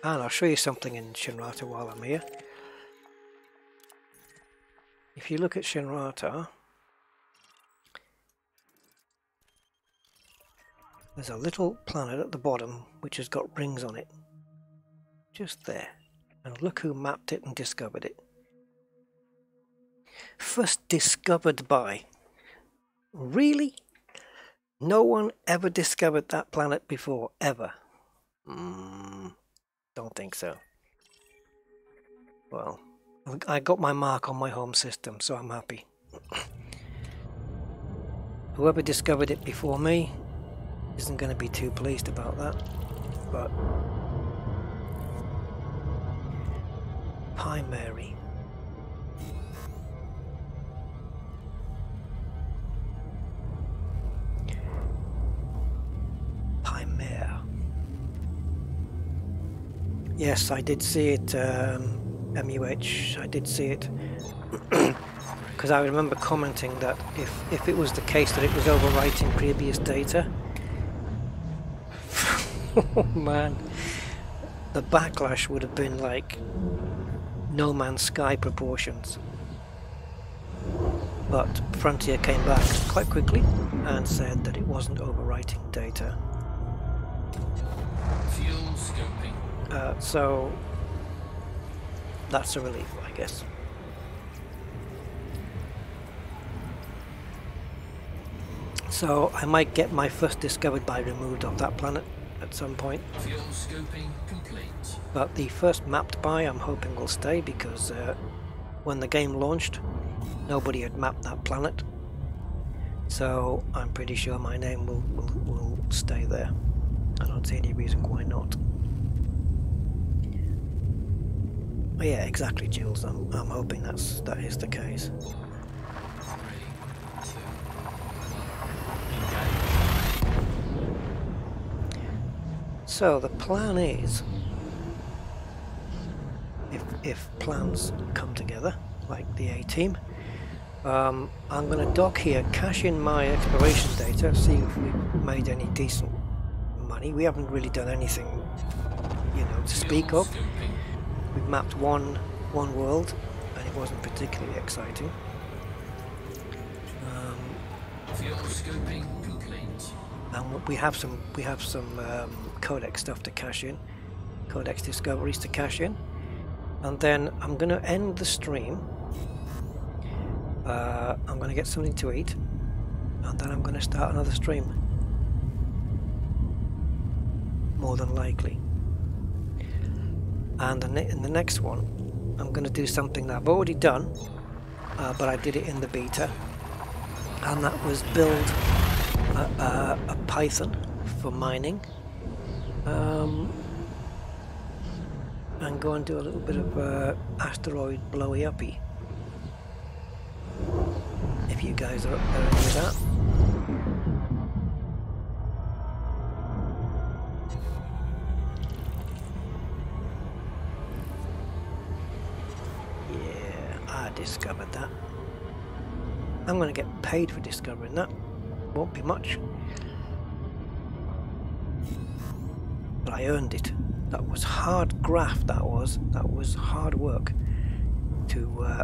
and I'll show you something in Shinrata while I'm here. If you look at Shinrata, there's a little planet at the bottom which has got rings on it. Just there. And look who mapped it and discovered it. First discovered by. Really? No one ever discovered that planet before, ever? Don't think so. Well, I got my mark on my home system, so I'm happy. Whoever discovered it before me isn't going to be too pleased about that, but Hi Mary. Hi Mare. Yes, I did see it, MUH, I did see it. Because I remember commenting that if it was the case that it was overwriting previous data. Oh man, the backlash would have been like No Man's Sky proportions. But Frontier came back quite quickly and said that it wasn't overwriting data. Fuel scoping. So that's a relief, I guess. So I might get my first discovered by removed off that planet at some point. Fuel scoping complete. But the first mapped by I'm hoping will stay, because when the game launched nobody had mapped that planet. So I'm pretty sure my name will stay there. I don't see any reason why not. But yeah, exactly, Jules. I'm hoping that is the case. 3, 2, 1. So the plan is, if plans come together, like the A-team, I'm going to dock here, cash in my exploration data, see if we've made any decent money. We haven't really done anything, to speak of. We've mapped one world, and it wasn't particularly exciting. Fuel scoping complete. And we have some codex stuff to cash in, codex discoveries to cash in, and then I'm going to end the stream. I'm going to get something to eat, and then I'm going to start another stream, more than likely. And in the next one I'm going to do something that I've already done, but I did it in the beta, and that was build a Python for mining, and go and do a little bit of asteroid blowy uppy. If you guys are up there into that. Yeah, I discovered that. I'm going to get paid for discovering that. Won't be much. But I earned it. That was hard graft, that was hard work to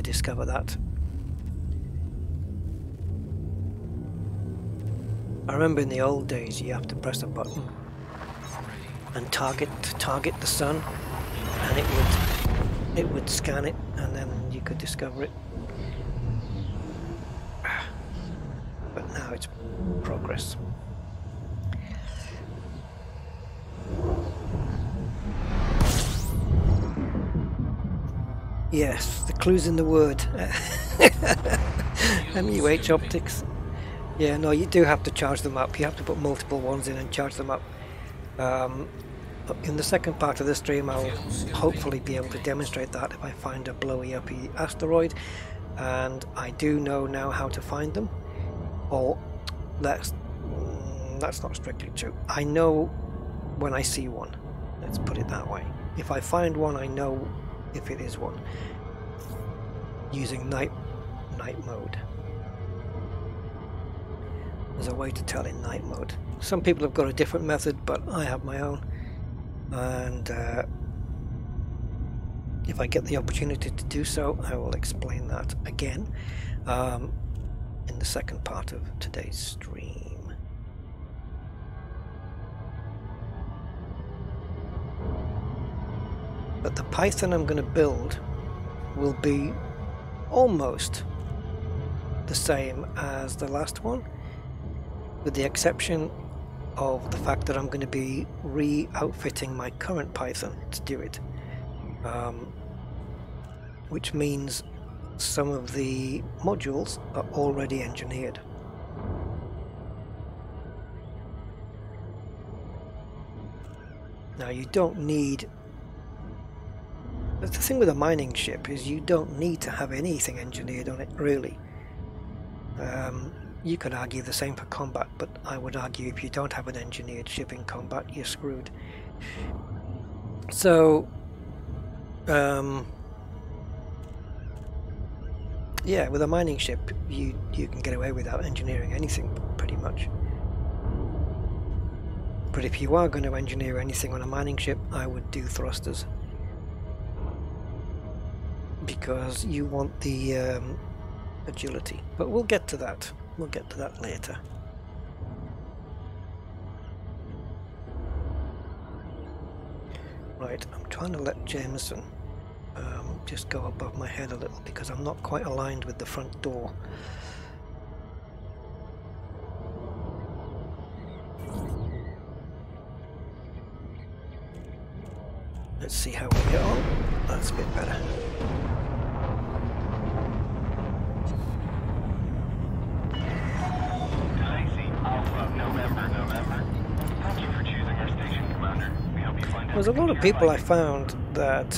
discover that. I remember in the old days you have to press a button and target the sun, and it would scan it, and then you could discover it. But now it's progress. Yes, the clue's in the word. MUH optics. Yeah, no, you do have to charge them up. You have to put multiple ones in and charge them up. In the second part of the stream, I'll hopefully be able to demonstrate that if I find a blowy uppy asteroid, and I do know now how to find them. Or that's not strictly true. I know when I see one. Let's put it that way. If I find one, I know if it is one, using night mode. There's a way to tell in night mode. Some people have got a different method, but I have my own, and if I get the opportunity to do so, I will explain that again in the second part of today's stream. But the Python I'm going to build will be almost the same as the last one, with the exception of the fact that I'm going to be re-outfitting my current Python to do it, which means some of the modules are already engineered. Now you don't need, the thing with a mining ship is you don't need to have anything engineered on it, really. You could argue the same for combat, but I would argue if you don't have an engineered ship in combat, you're screwed. So, yeah, with a mining ship, you can get away without engineering anything, pretty much. But if you are going to engineer anything on a mining ship, I would do thrusters. Because you want the agility. But we'll get to that. We'll get to that later. Right, I'm trying to let Jameson just go above my head a little because I'm not quite aligned with the front door. Let's see how we get on. That's a bit better. There's a lot of people I found that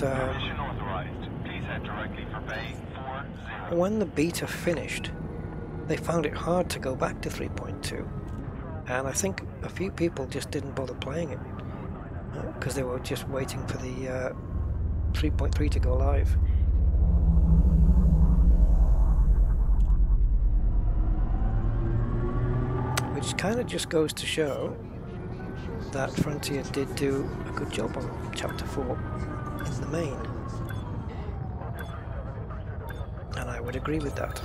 when the beta finished, they found it hard to go back to 3.2, and I think a few people just didn't bother playing it because they were just waiting for the 3.3 to go live. Which kind of just goes to show that Frontier did do a good job on Chapter 4 in the main. And I would agree with that.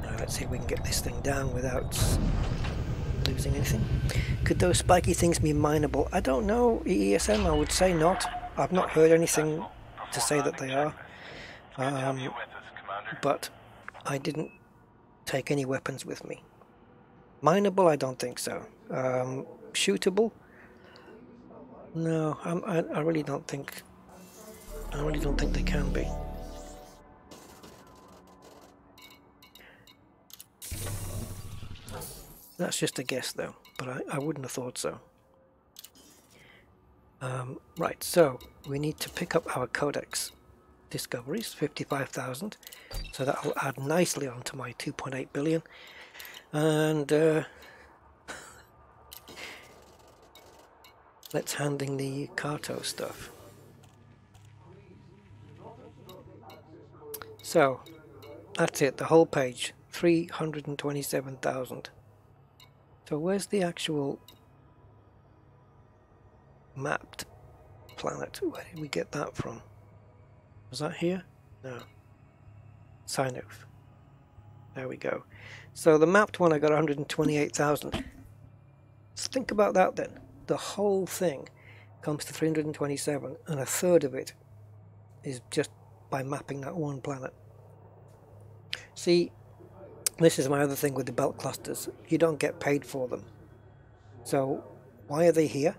Now let's see if we can get this thing down without losing anything. Could those spiky things be mineable? I don't know, EESM, I would say not. I've not heard anything to say that they are. But I didn't take any weapons with me. Mineable, I don't think so. Shootable? No, I really don't think. I really don't think they can be. That's just a guess, though. But I wouldn't have thought so. Right, so we need to pick up our codex discoveries, 55,000, so that will add nicely onto my 2.8 billion, and let's hand in the Carto stuff. So that's it, the whole page, 327,000. So where's the actual mapped planet? Where did we get that from? Was that here? No. Sinoof. There we go. So the mapped one I got 128,000. Let's think about that then. The whole thing comes to 327 and a third of it is just by mapping that one planet. See, this is my other thing with the belt clusters. You don't get paid for them. So why are they here?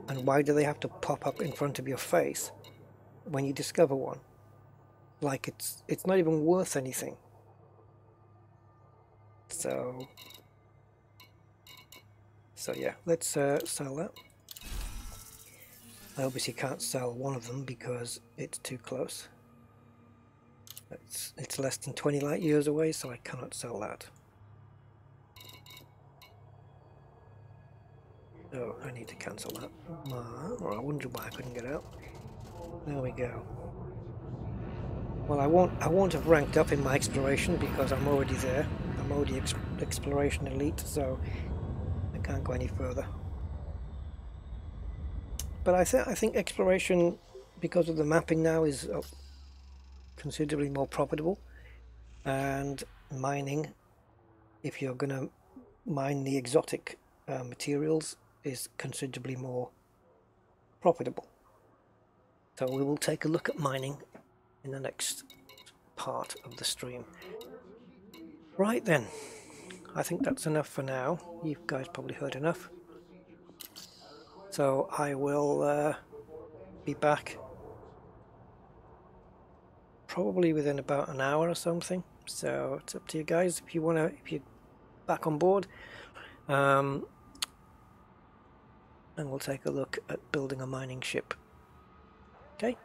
And why do they have to pop up in front of your face when you discover one? Like it's not even worth anything. So yeah, let's sell that. I obviously can't sell one of them because it's too close. It's less than 20 light years away, so I cannot sell that. Oh, I need to cancel that. I wonder why I couldn't get out. There we go. Well, I won't have ranked up in my exploration because I'm already there. I'm already exploration elite, so I can't go any further. But I think exploration, because of the mapping now, is considerably more profitable, and mining, if you're going to mine the exotic materials, is considerably more profitable. So we will take a look at mining in the next part of the stream. Right then, I think that's enough for now. You guys probably heard enough. So I will be back probably within about an hour or something. So it's up to you guys if you're back on board. And we'll take a look at building a mining ship. Okay,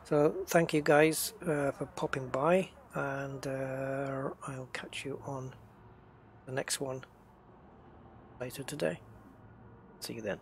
so thank you guys for popping by, and I'll catch you on the next one later today. See you then.